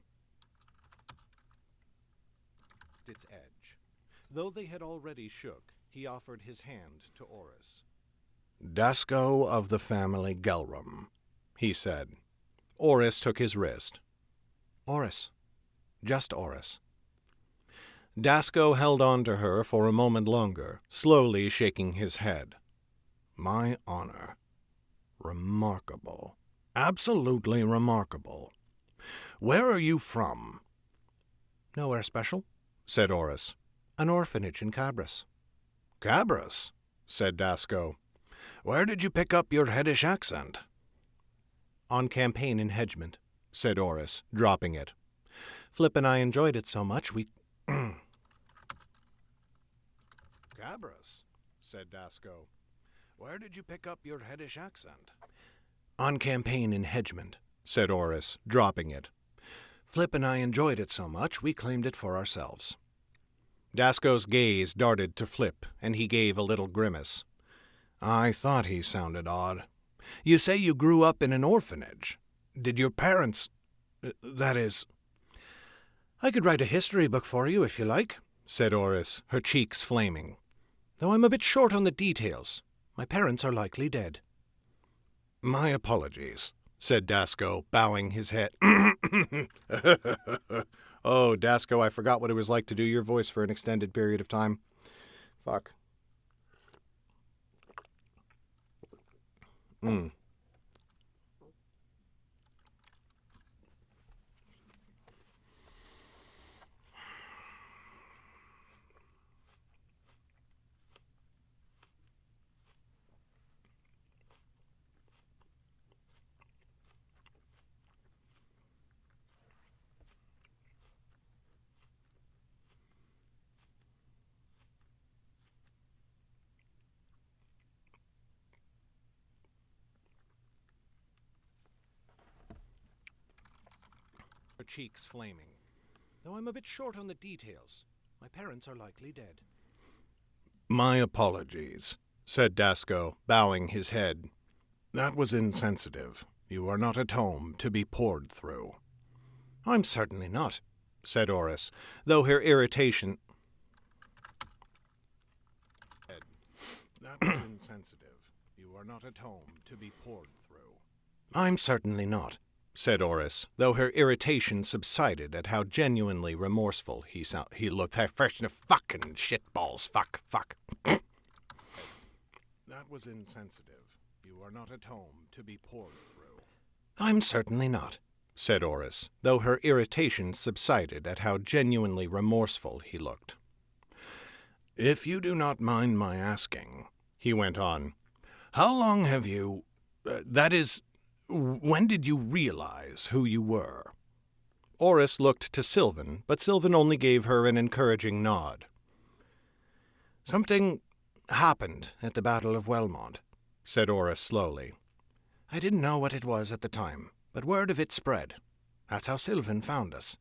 Its edge. Though they had already shook, he offered his hand to Oris. "Dasco of the family Gelrum," he said. Oris took his wrist. "Oris. Just Oris." Dasco held on to her for a moment longer, slowly shaking his head. "My honor. Remarkable. Absolutely remarkable. Where are you from?" "Nowhere special," said Oris. "An orphanage in Cabras." "Cabras?" said Dasco. "Where did you pick up your Heddish accent?" "On campaign in Hedgement," said Oris, dropping it. "Flip and I enjoyed it so much we—" "Cabras," said Dasco. "Where did you pick up your Heddish accent?" "On campaign in Hedgement," said Oris, dropping it. "Flip and I enjoyed it so much we claimed it for ourselves." Dasco's gaze darted to Flip, and he gave a little grimace. "I thought he sounded odd. You say you grew up in an orphanage. Did your parents... that is..." "I could write a history book for you if you like," said Oris, her cheeks flaming. "Though I'm a bit short on the details. My parents are likely dead." "My apologies," said Dasco, bowing his head. Oh, Dasco, I forgot what it was like to do your voice for an extended period of time. Fuck. Her cheeks flaming. "Though I'm a bit short on the details. My parents are likely dead." "My apologies," said Dasco, bowing his head. "That was insensitive. You are not at home to be poured through." "I'm certainly not," said Oris, though her irritation... "That was insensitive. You are not at home to be poured through." "I'm certainly not," said Oris, though her irritation subsided at how genuinely remorseful he looked. Fresh fucking shitballs. Fuck. "That was insensitive. You are not at home to be poured through." I'm certainly not, said Oris, though her irritation subsided at how genuinely remorseful he looked. If you do not mind my asking, he went on, how long have you, that is, when did you realize who you were? Oris looked to Sylvan, but Sylvan only gave her an encouraging nod. Something happened at the Battle of Wellmont, said Oris slowly. I didn't know what it was at the time, but word of it spread. That's how Sylvan found us.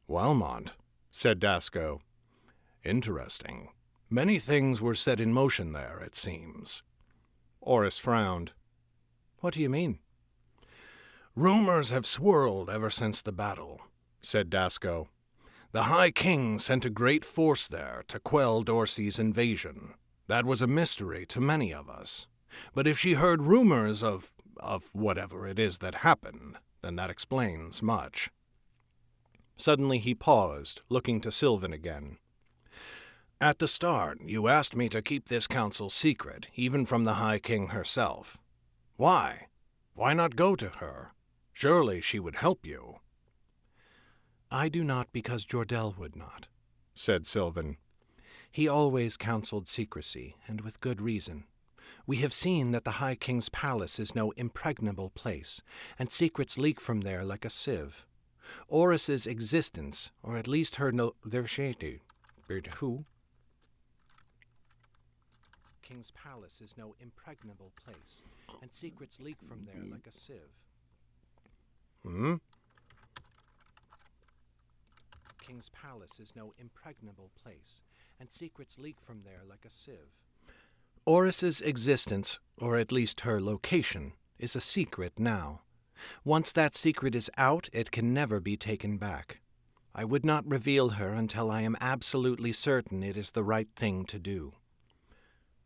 Wellmont, said Dasco. Interesting. Many things were set in motion there, it seems. Oris frowned. What do you mean? Rumors have swirled ever since the battle, said Dasco. The High King sent a great force there to quell Dorsey's invasion. That was a mystery to many of us. But if she heard rumors of whatever it is that happened, then that explains much. Suddenly he paused, looking to Sylvan again. At the start, you asked me to keep this council secret, even from the High King herself. Why? Why not go to her? Surely she would help you. I do not because Jordell would not, said Sylvan. He always counseled secrecy, and with good reason. We have seen that the High King's palace is no impregnable place, and secrets leak from there like a sieve. Oris's existence, or at least her who? King's palace is no impregnable place, and secrets leak from there like a sieve. King's palace is no impregnable place, and secrets leak from there like a sieve. Oris's existence, or at least her location, is a secret now. Once that secret is out, it can never be taken back. I would not reveal her until I am absolutely certain it is the right thing to do.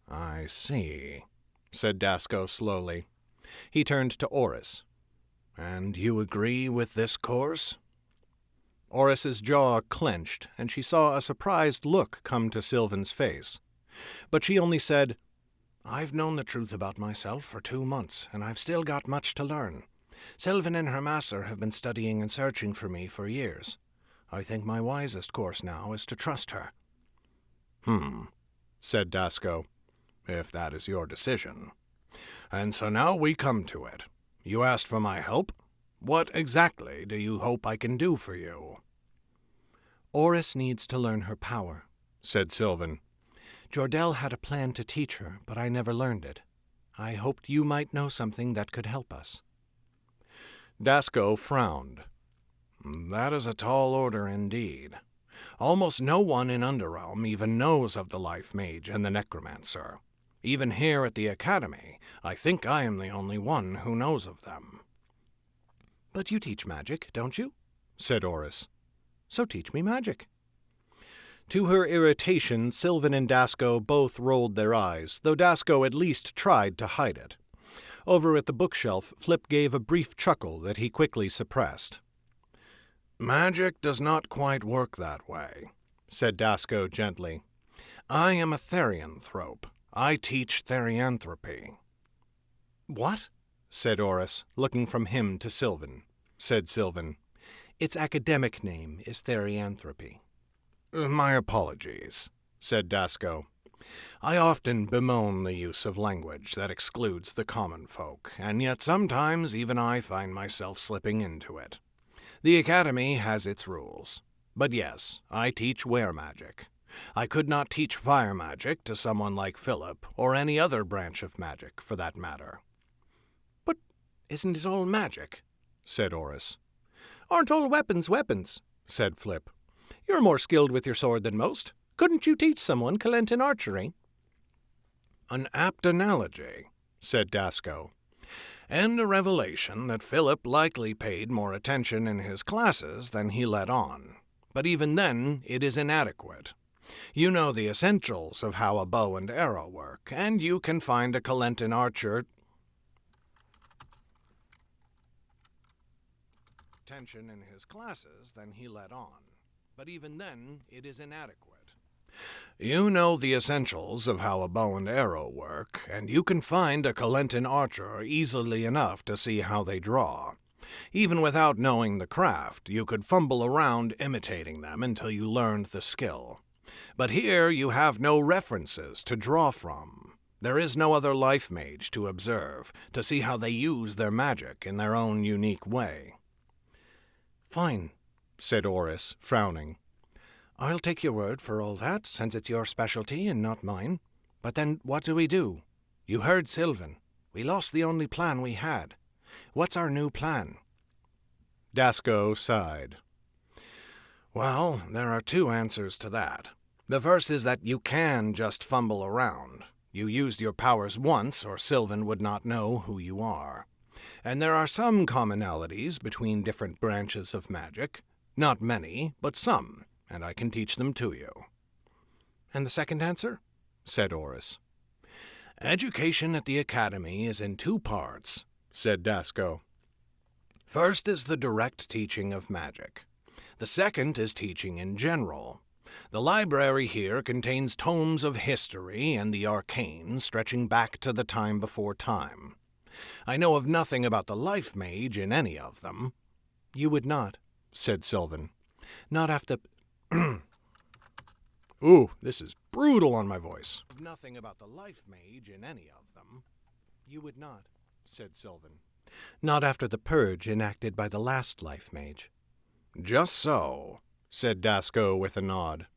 I see, said Dasco slowly. He turned to Oris. And you agree with this course? Oris's jaw clenched, and she saw a surprised look come to Sylvan's face. But she only said, I've known the truth about myself for 2 months, and I've still got much to learn. Sylvan and her master have been studying and searching for me for years. I think my wisest course now is to trust her. Said Dasco, if that is your decision. And so now we come to it. You asked for my help? What exactly do you hope I can do for you? Oris needs to learn her power, said Sylvan. Jordell had a plan to teach her, but I never learned it. I hoped you might know something that could help us. Dasco frowned. That is a tall order indeed. Almost no one in Underrealm even knows of the Lifemage and the Necromancer. Even here at the Academy, I think I am the only one who knows of them. But you teach magic, don't you? Said Oris. So teach me magic. To her irritation, Sylvan and Dasco both rolled their eyes, though Dasco at least tried to hide it. Over at the bookshelf, Flip gave a brief chuckle that he quickly suppressed. Magic does not quite work that way, said Dasco gently. I am a therianthrope. I teach therianthropy. What? Said Oris, looking from him to Sylvan. Said Sylvan. Its academic name is therianthropy. My apologies, said Dasco. I often bemoan the use of language that excludes the common folk, and yet sometimes even I find myself slipping into it. The Academy has its rules. But yes, I teach were-magic. I could not teach fire magic to someone like Philip, or any other branch of magic, for that matter. But isn't it all magic? Said Oris. Aren't all weapons weapons? Said Flip. You're more skilled with your sword than most. Couldn't you teach someone Calentan archery? An apt analogy, said Dasco. And a revelation that Philip likely paid more attention in his classes than he let on. But even then, it is inadequate. You know the essentials of how a bow and arrow work, and you can find a Calentan archer attention in his classes than he let on. But even then, it is inadequate. You know the essentials of how a bow and arrow work, and you can find a Calentan archer easily enough to see how they draw. Even without knowing the craft, you could fumble around imitating them until you learned the skill. But here you have no references to draw from. There is no other Lifemage to observe, to see how they use their magic in their own unique way. Fine, said Oris, frowning. I'll take your word for all that, since it's your specialty and not mine. But then what do we do? You heard Sylvan. We lost the only plan we had. What's our new plan? Dasco sighed. Well, there are two answers to that. The first is that you can just fumble around. You used your powers once, or Sylvan would not know who you are. And there are some commonalities between different branches of magic. Not many, but some, and I can teach them to you. And the second answer? Said Oris. Education at the Academy is in two parts, said Dasco. First is the direct teaching of magic. The second is teaching in general. The library here contains tomes of history and the arcane stretching back to the time before time. I know of nothing about the Lifemage in any of them. You would not, said Sylvan. Not after... Ooh, this is brutal on my voice. Nothing about the Lifemage in any of them. You would not, said Sylvan. Not after the purge enacted by the last Lifemage. Just so, said Dasco with a nod.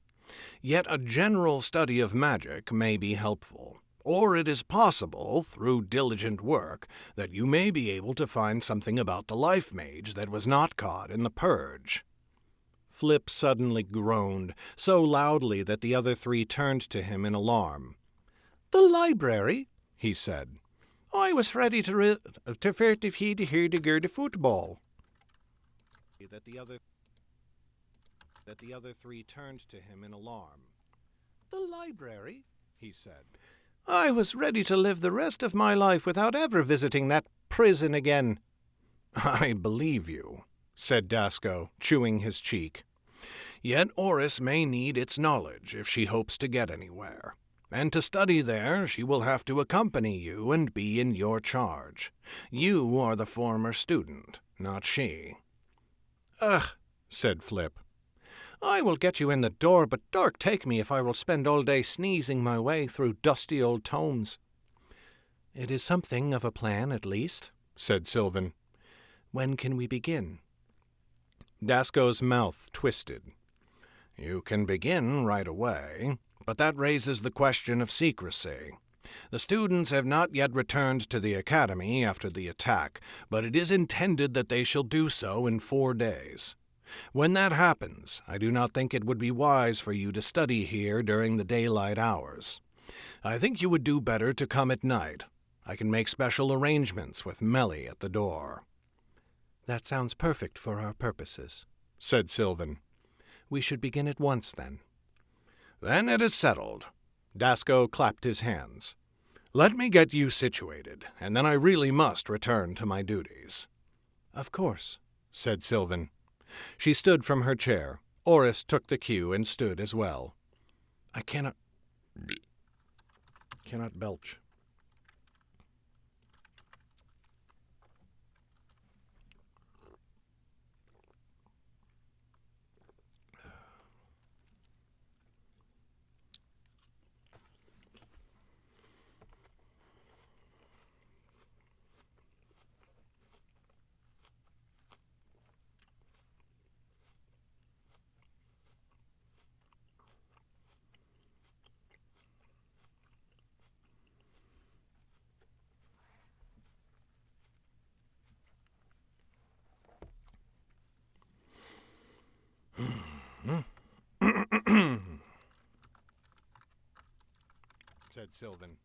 Yet a general study of magic may be helpful, or it is possible, through diligent work, that you may be able to find something about the Lifemage that was not caught in the purge. Flip suddenly groaned, so loudly that the other three turned to him in alarm. The library, he said. I was ready to hear the football. That the other three turned to him in alarm. The library, he said. I was ready to live the rest of my life without ever visiting that prison again. I believe you, said Dasco, chewing his cheek. Yet Oris may need its knowledge if she hopes to get anywhere. And to study there, she will have to accompany you and be in your charge. You are the former student, not she. Ugh, said Flip. I will get you in the door, but dark take me if I will spend all day sneezing my way through dusty old tomes. It is something of a plan, at least, said Sylvan. When can we begin? Dasco's mouth twisted. You can begin right away, but that raises the question of secrecy. The students have not yet returned to the academy after the attack, but it is intended that they shall do so in 4 days. When that happens, I do not think it would be wise for you to study here during the daylight hours. I think you would do better to come at night. I can make special arrangements with Melly at the door. That sounds perfect for our purposes, said Sylvan. We should begin at once, then. Then it is settled. Dasco clapped his hands. Let me get you situated, and then I really must return to my duties. Of course, said Sylvan. She stood from her chair. Oris took the cue and stood as well. I cannot belch. said Sylvan.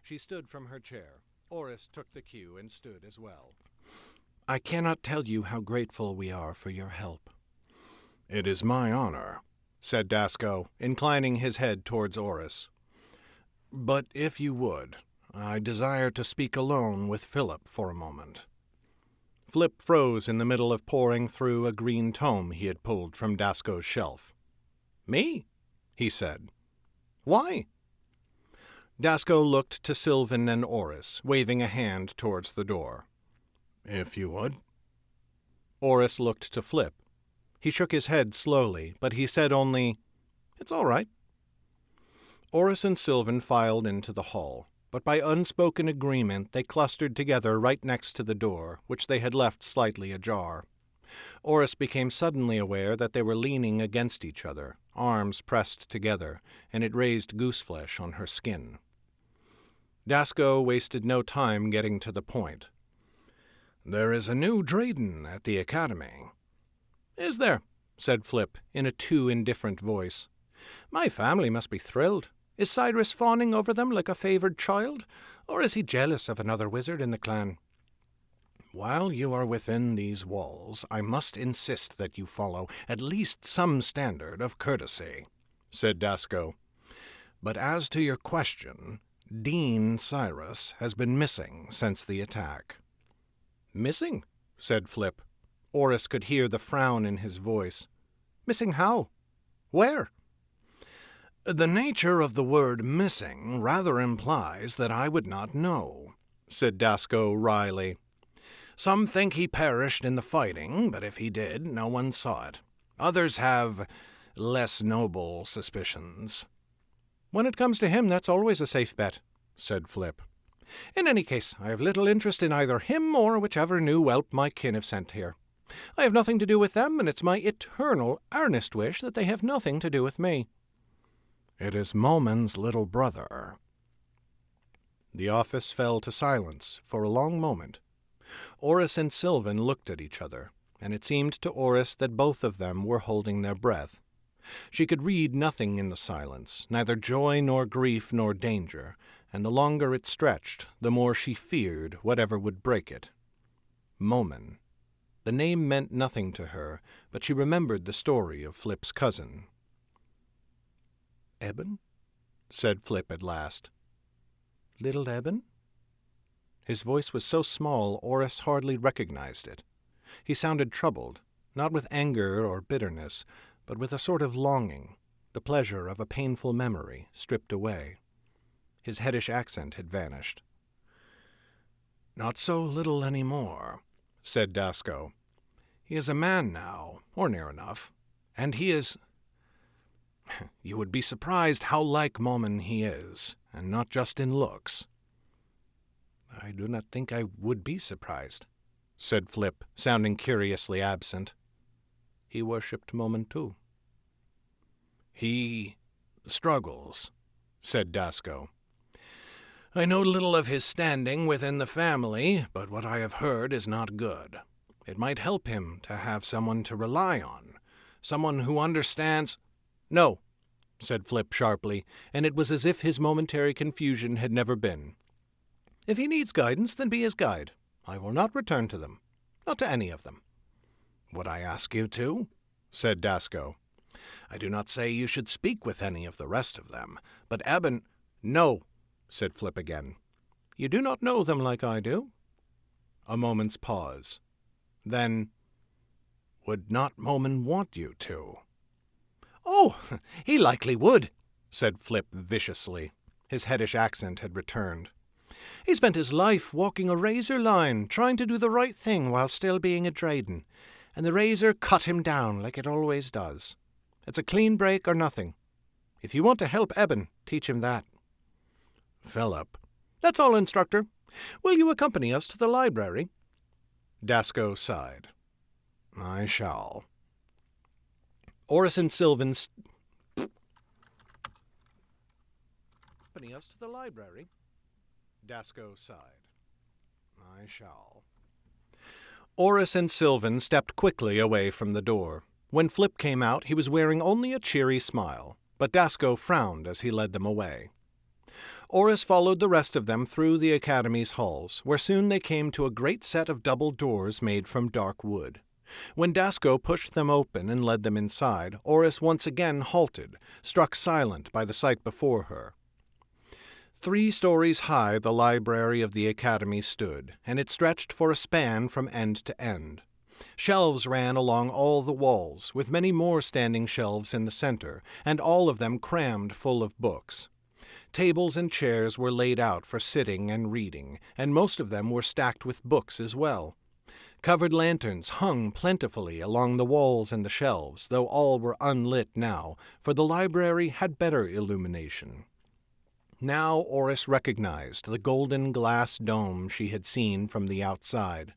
She stood from her chair. Oris took the cue and stood as well. I cannot tell you how grateful we are for your help. It is my honor, said Dasco, inclining his head towards Oris. But if you would, I desire to speak alone with Philip for a moment. Flip froze in the middle of poring through a green tome he had pulled from Dasco's shelf. Me? He said, Why? Dasco looked to Sylvan and Oris, waving a hand towards the door. If you would. Oris looked to Flip. He shook his head slowly, but he said only, It's all right. Oris and Sylvan filed into the hall, but by unspoken agreement they clustered together right next to the door, which they had left slightly ajar. Oris became suddenly aware that they were leaning against each other, arms pressed together, and it raised gooseflesh on her skin. Dasco wasted no time getting to the point. There is a new Drayden at the academy. Is there? Said Flip, in a too indifferent voice. My family must be thrilled. Is Cyrus fawning over them like a favored child, or is he jealous of another wizard in the clan? While you are within these walls, I must insist that you follow at least some standard of courtesy, said Dasco. But as to your question, Dean Cyrus has been missing since the attack. Missing? Said Flip. Oris could hear the frown in his voice. Missing how? Where? The nature of the word missing rather implies that I would not know, said Dasco wryly. Some think he perished in the fighting, but if he did, no one saw it. Others have less noble suspicions. When it comes to him, that's always a safe bet, said Flip. In any case, I have little interest in either him or whichever new whelp my kin have sent here. I have nothing to do with them, and it's my eternal, earnest wish that they have nothing to do with me. It is Momin's little brother. The office fell to silence for a long moment. Oris and Sylvan looked at each other, and it seemed to Oris that both of them were holding their breath. She could read nothing in the silence, neither joy nor grief nor danger, and the longer it stretched, the more she feared whatever would break it. Momin. The name meant nothing to her, but she remembered the story of Flip's cousin. Eben? Said Flip at last. Little Eben? His voice was so small Oris hardly recognized it. He sounded troubled, not with anger or bitterness, but with a sort of longing, the pleasure of a painful memory stripped away. His headish accent had vanished. Not so little any more, said Dasco. He is a man now, or near enough, and he is... You would be surprised how like Momin he is, and not just in looks. I do not think I would be surprised, said Flip, sounding curiously absent. He worshipped Momin too. He struggles, said Dasco. I know little of his standing within the family, but what I have heard is not good. It might help him to have someone to rely on, someone who understands... No, said Flip sharply, and it was as if his momentary confusion had never been. If he needs guidance, then be his guide. I will not return to them. Not to any of them. Would I ask you to? Said Dasco. I do not say you should speak with any of the rest of them, but Eben... No, said Flip again. You do not know them like I do. A moment's pause. Then, would not Momin want you to? Oh, he likely would, said Flip viciously. His headish accent had returned. He spent his life walking a razor line, trying to do the right thing while still being a Drayden, and the razor cut him down like it always does. It's a clean break or nothing. If you want to help Eben, teach him that. Philip. That's all, instructor. Will you accompany us to the library? Dasco sighed. I shall. Oris and Sylvan accompany us to the library. Dasco sighed. I shall. Oris and Sylvan stepped quickly away from the door. When Flip came out, he was wearing only a cheery smile, but Dasco frowned as he led them away. Oris followed the rest of them through the academy's halls, where soon they came to a great set of double doors made from dark wood. When Dasco pushed them open and led them inside, Oris once again halted, struck silent by the sight before her. 3 stories high the library of the academy stood, and it stretched for a span from end to end. Shelves ran along all the walls, with many more standing shelves in the center, and all of them crammed full of books. Tables and chairs were laid out for sitting and reading, and most of them were stacked with books as well. Covered lanterns hung plentifully along the walls and the shelves, though all were unlit now, for the library had better illumination. Now Oris recognized the golden glass dome she had seen from the outside.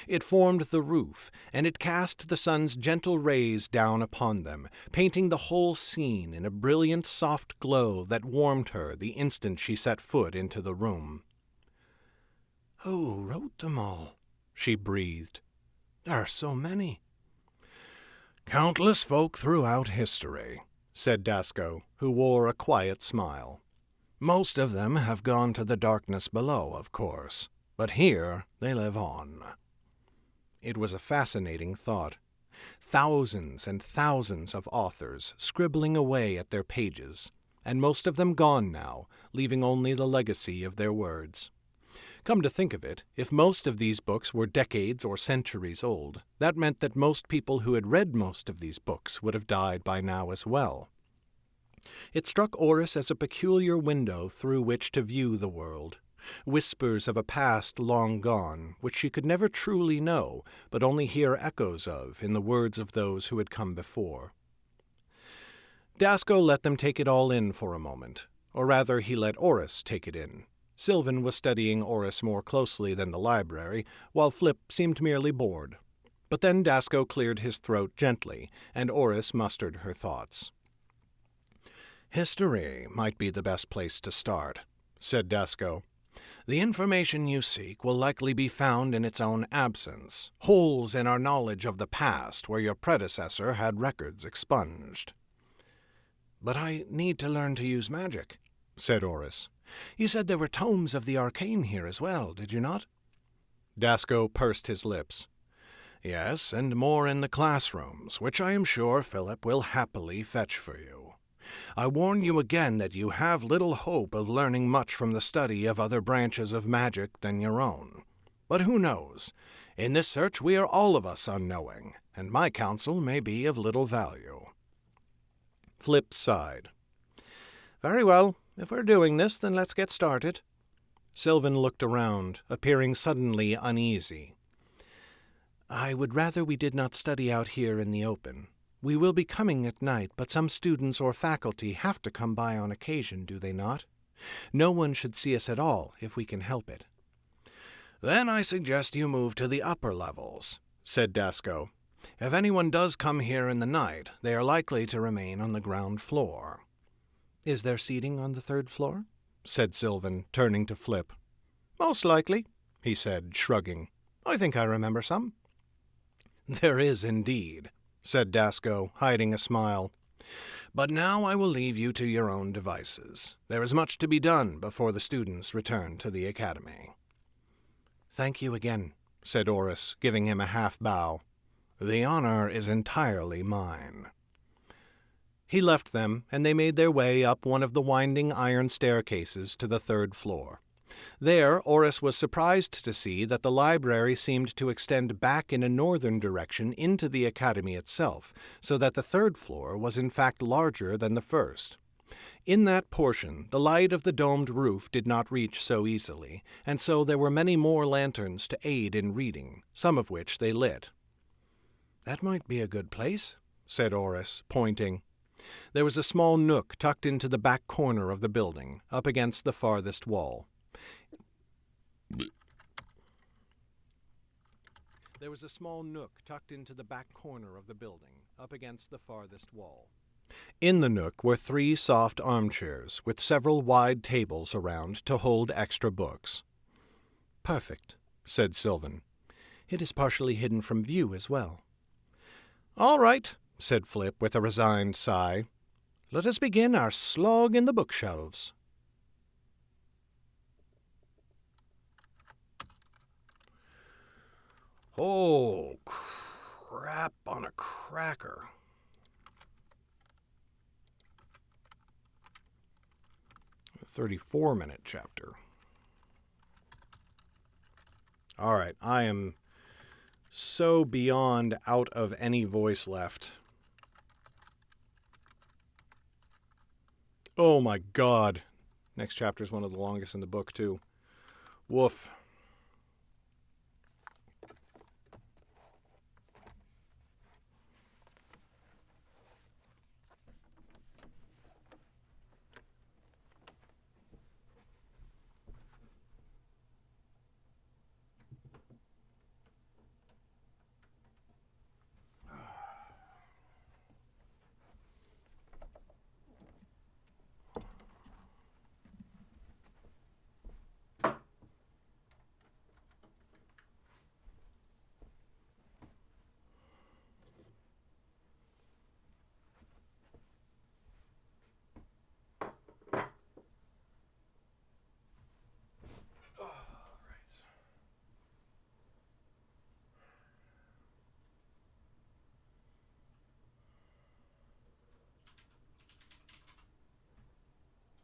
It formed the roof, and it cast the sun's gentle rays down upon them, painting the whole scene in a brilliant soft glow that warmed her the instant she set foot into the room. "Who wrote them all?" she breathed. "There are so many." "Countless folk throughout history," said Dasco, who wore a quiet smile. "Most of them have gone to the darkness below, of course, but here they live on." It was a fascinating thought. Thousands and thousands of authors scribbling away at their pages, and most of them gone now, leaving only the legacy of their words. Come to think of it, if most of these books were decades or centuries old, that meant that most people who had read most of these books would have died by now as well. It struck Oris as a peculiar window through which to view the world. Whispers of a past long gone, which she could never truly know, but only hear echoes of in the words of those who had come before. Dasco let them take it all in for a moment, or rather he let Oris take it in. Sylvan was studying Oris more closely than the library, while Flip seemed merely bored. But then Dasco cleared his throat gently, and Oris mustered her thoughts. "History might be the best place to start," said Dasco. "The information you seek will likely be found in its own absence, holes in our knowledge of the past where your predecessor had records expunged." "But I need to learn to use magic," said Oris. "You said there were tomes of the arcane here as well, did you not?" Dasco pursed his lips. "Yes, and more in the classrooms, which I am sure Philip will happily fetch for you. I warn you again that you have little hope of learning much from the study of other branches of magic than your own. But who knows? In this search we are all of us unknowing, and my counsel may be of little value." Flip sighed. "Very well. If we're doing this, then let's get started." Sylvan looked around, appearing suddenly uneasy. "I would rather we did not study out here in the open. We will be coming at night, but some students or faculty have to come by on occasion, do they not? No one should see us at all, if we can help it." "Then I suggest you move to the upper levels," said Dasco. "If anyone does come here in the night, they are likely to remain on the ground floor." "Is there seating on the third floor?" said Sylvan, turning to Flip. "Most likely," he said, shrugging. "I think I remember some." "There is indeed," said Dasco, hiding a smile. "But now I will leave you to your own devices. There is much to be done before the students return to the academy." "Thank you again," said Oris, giving him a half-bow. "The honor is entirely mine." He left them, and they made their way up one of the winding iron staircases to the third floor. There, Oris was surprised to see that the library seemed to extend back in a northern direction into the academy itself, so that the third floor was in fact larger than the first. In that portion, the light of the domed roof did not reach so easily, and so there were many more lanterns to aid in reading, some of which they lit. "That might be a good place," said Oris, pointing. There was a small nook tucked into the back corner of the building, up against the farthest wall. In the nook were 3 soft armchairs, with several wide tables around to hold extra books. "Perfect," said Sylvan. "It is partially hidden from view as well." "All right," said Flip with a resigned sigh. "Let us begin our slog in the bookshelves." Oh, crap on a cracker. A 34-minute chapter. All right, I am so beyond out of any voice left. Oh my god. Next chapter is one of the longest in the book, too. Woof.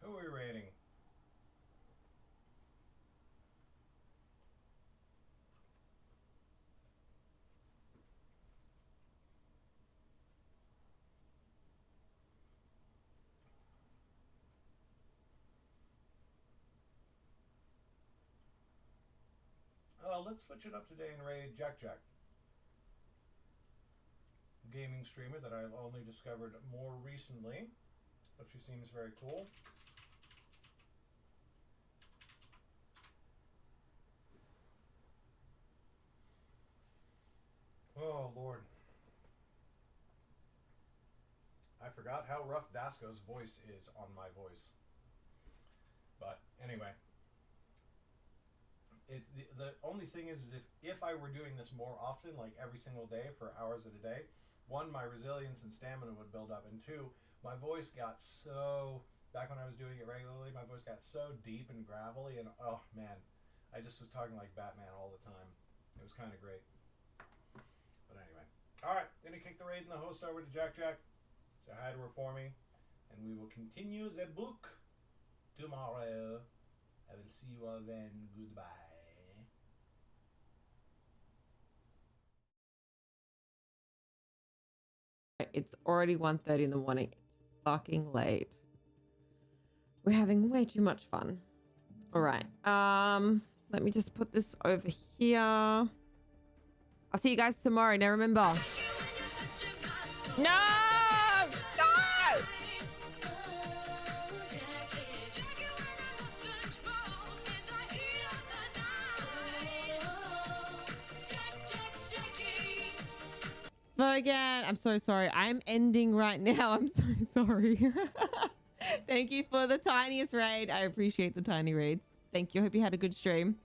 Who are we rating? Let's switch it up today and raid Jack Jack. Gaming streamer that I've only discovered more recently, but she seems very cool. Oh, Lord. I forgot how rough Dasko's voice is on my voice. But anyway. The only thing is if I were doing this more often, like every single day for hours at a day, one, my resilience and stamina would build up, and two, my voice got so, back when I was doing it regularly, my voice got so deep and gravelly, and oh man, I just was talking like Batman all the time. It was kind of great. But anyway. Alright, gonna kick the raid and the host over to Jack Jack. Say hi to her for me, and we will continue the book tomorrow. I will see you all then. Goodbye. It's already 1:30 in the morning. It's fucking late. We're having way too much fun. All right. Let me just put this over here. I'll see you guys tomorrow. Now remember. No! No! Again, I'm so sorry. I'm ending right now. I'm so sorry. Thank you for the tiniest raid. I appreciate the tiny raids. Thank you. I hope you had a good stream.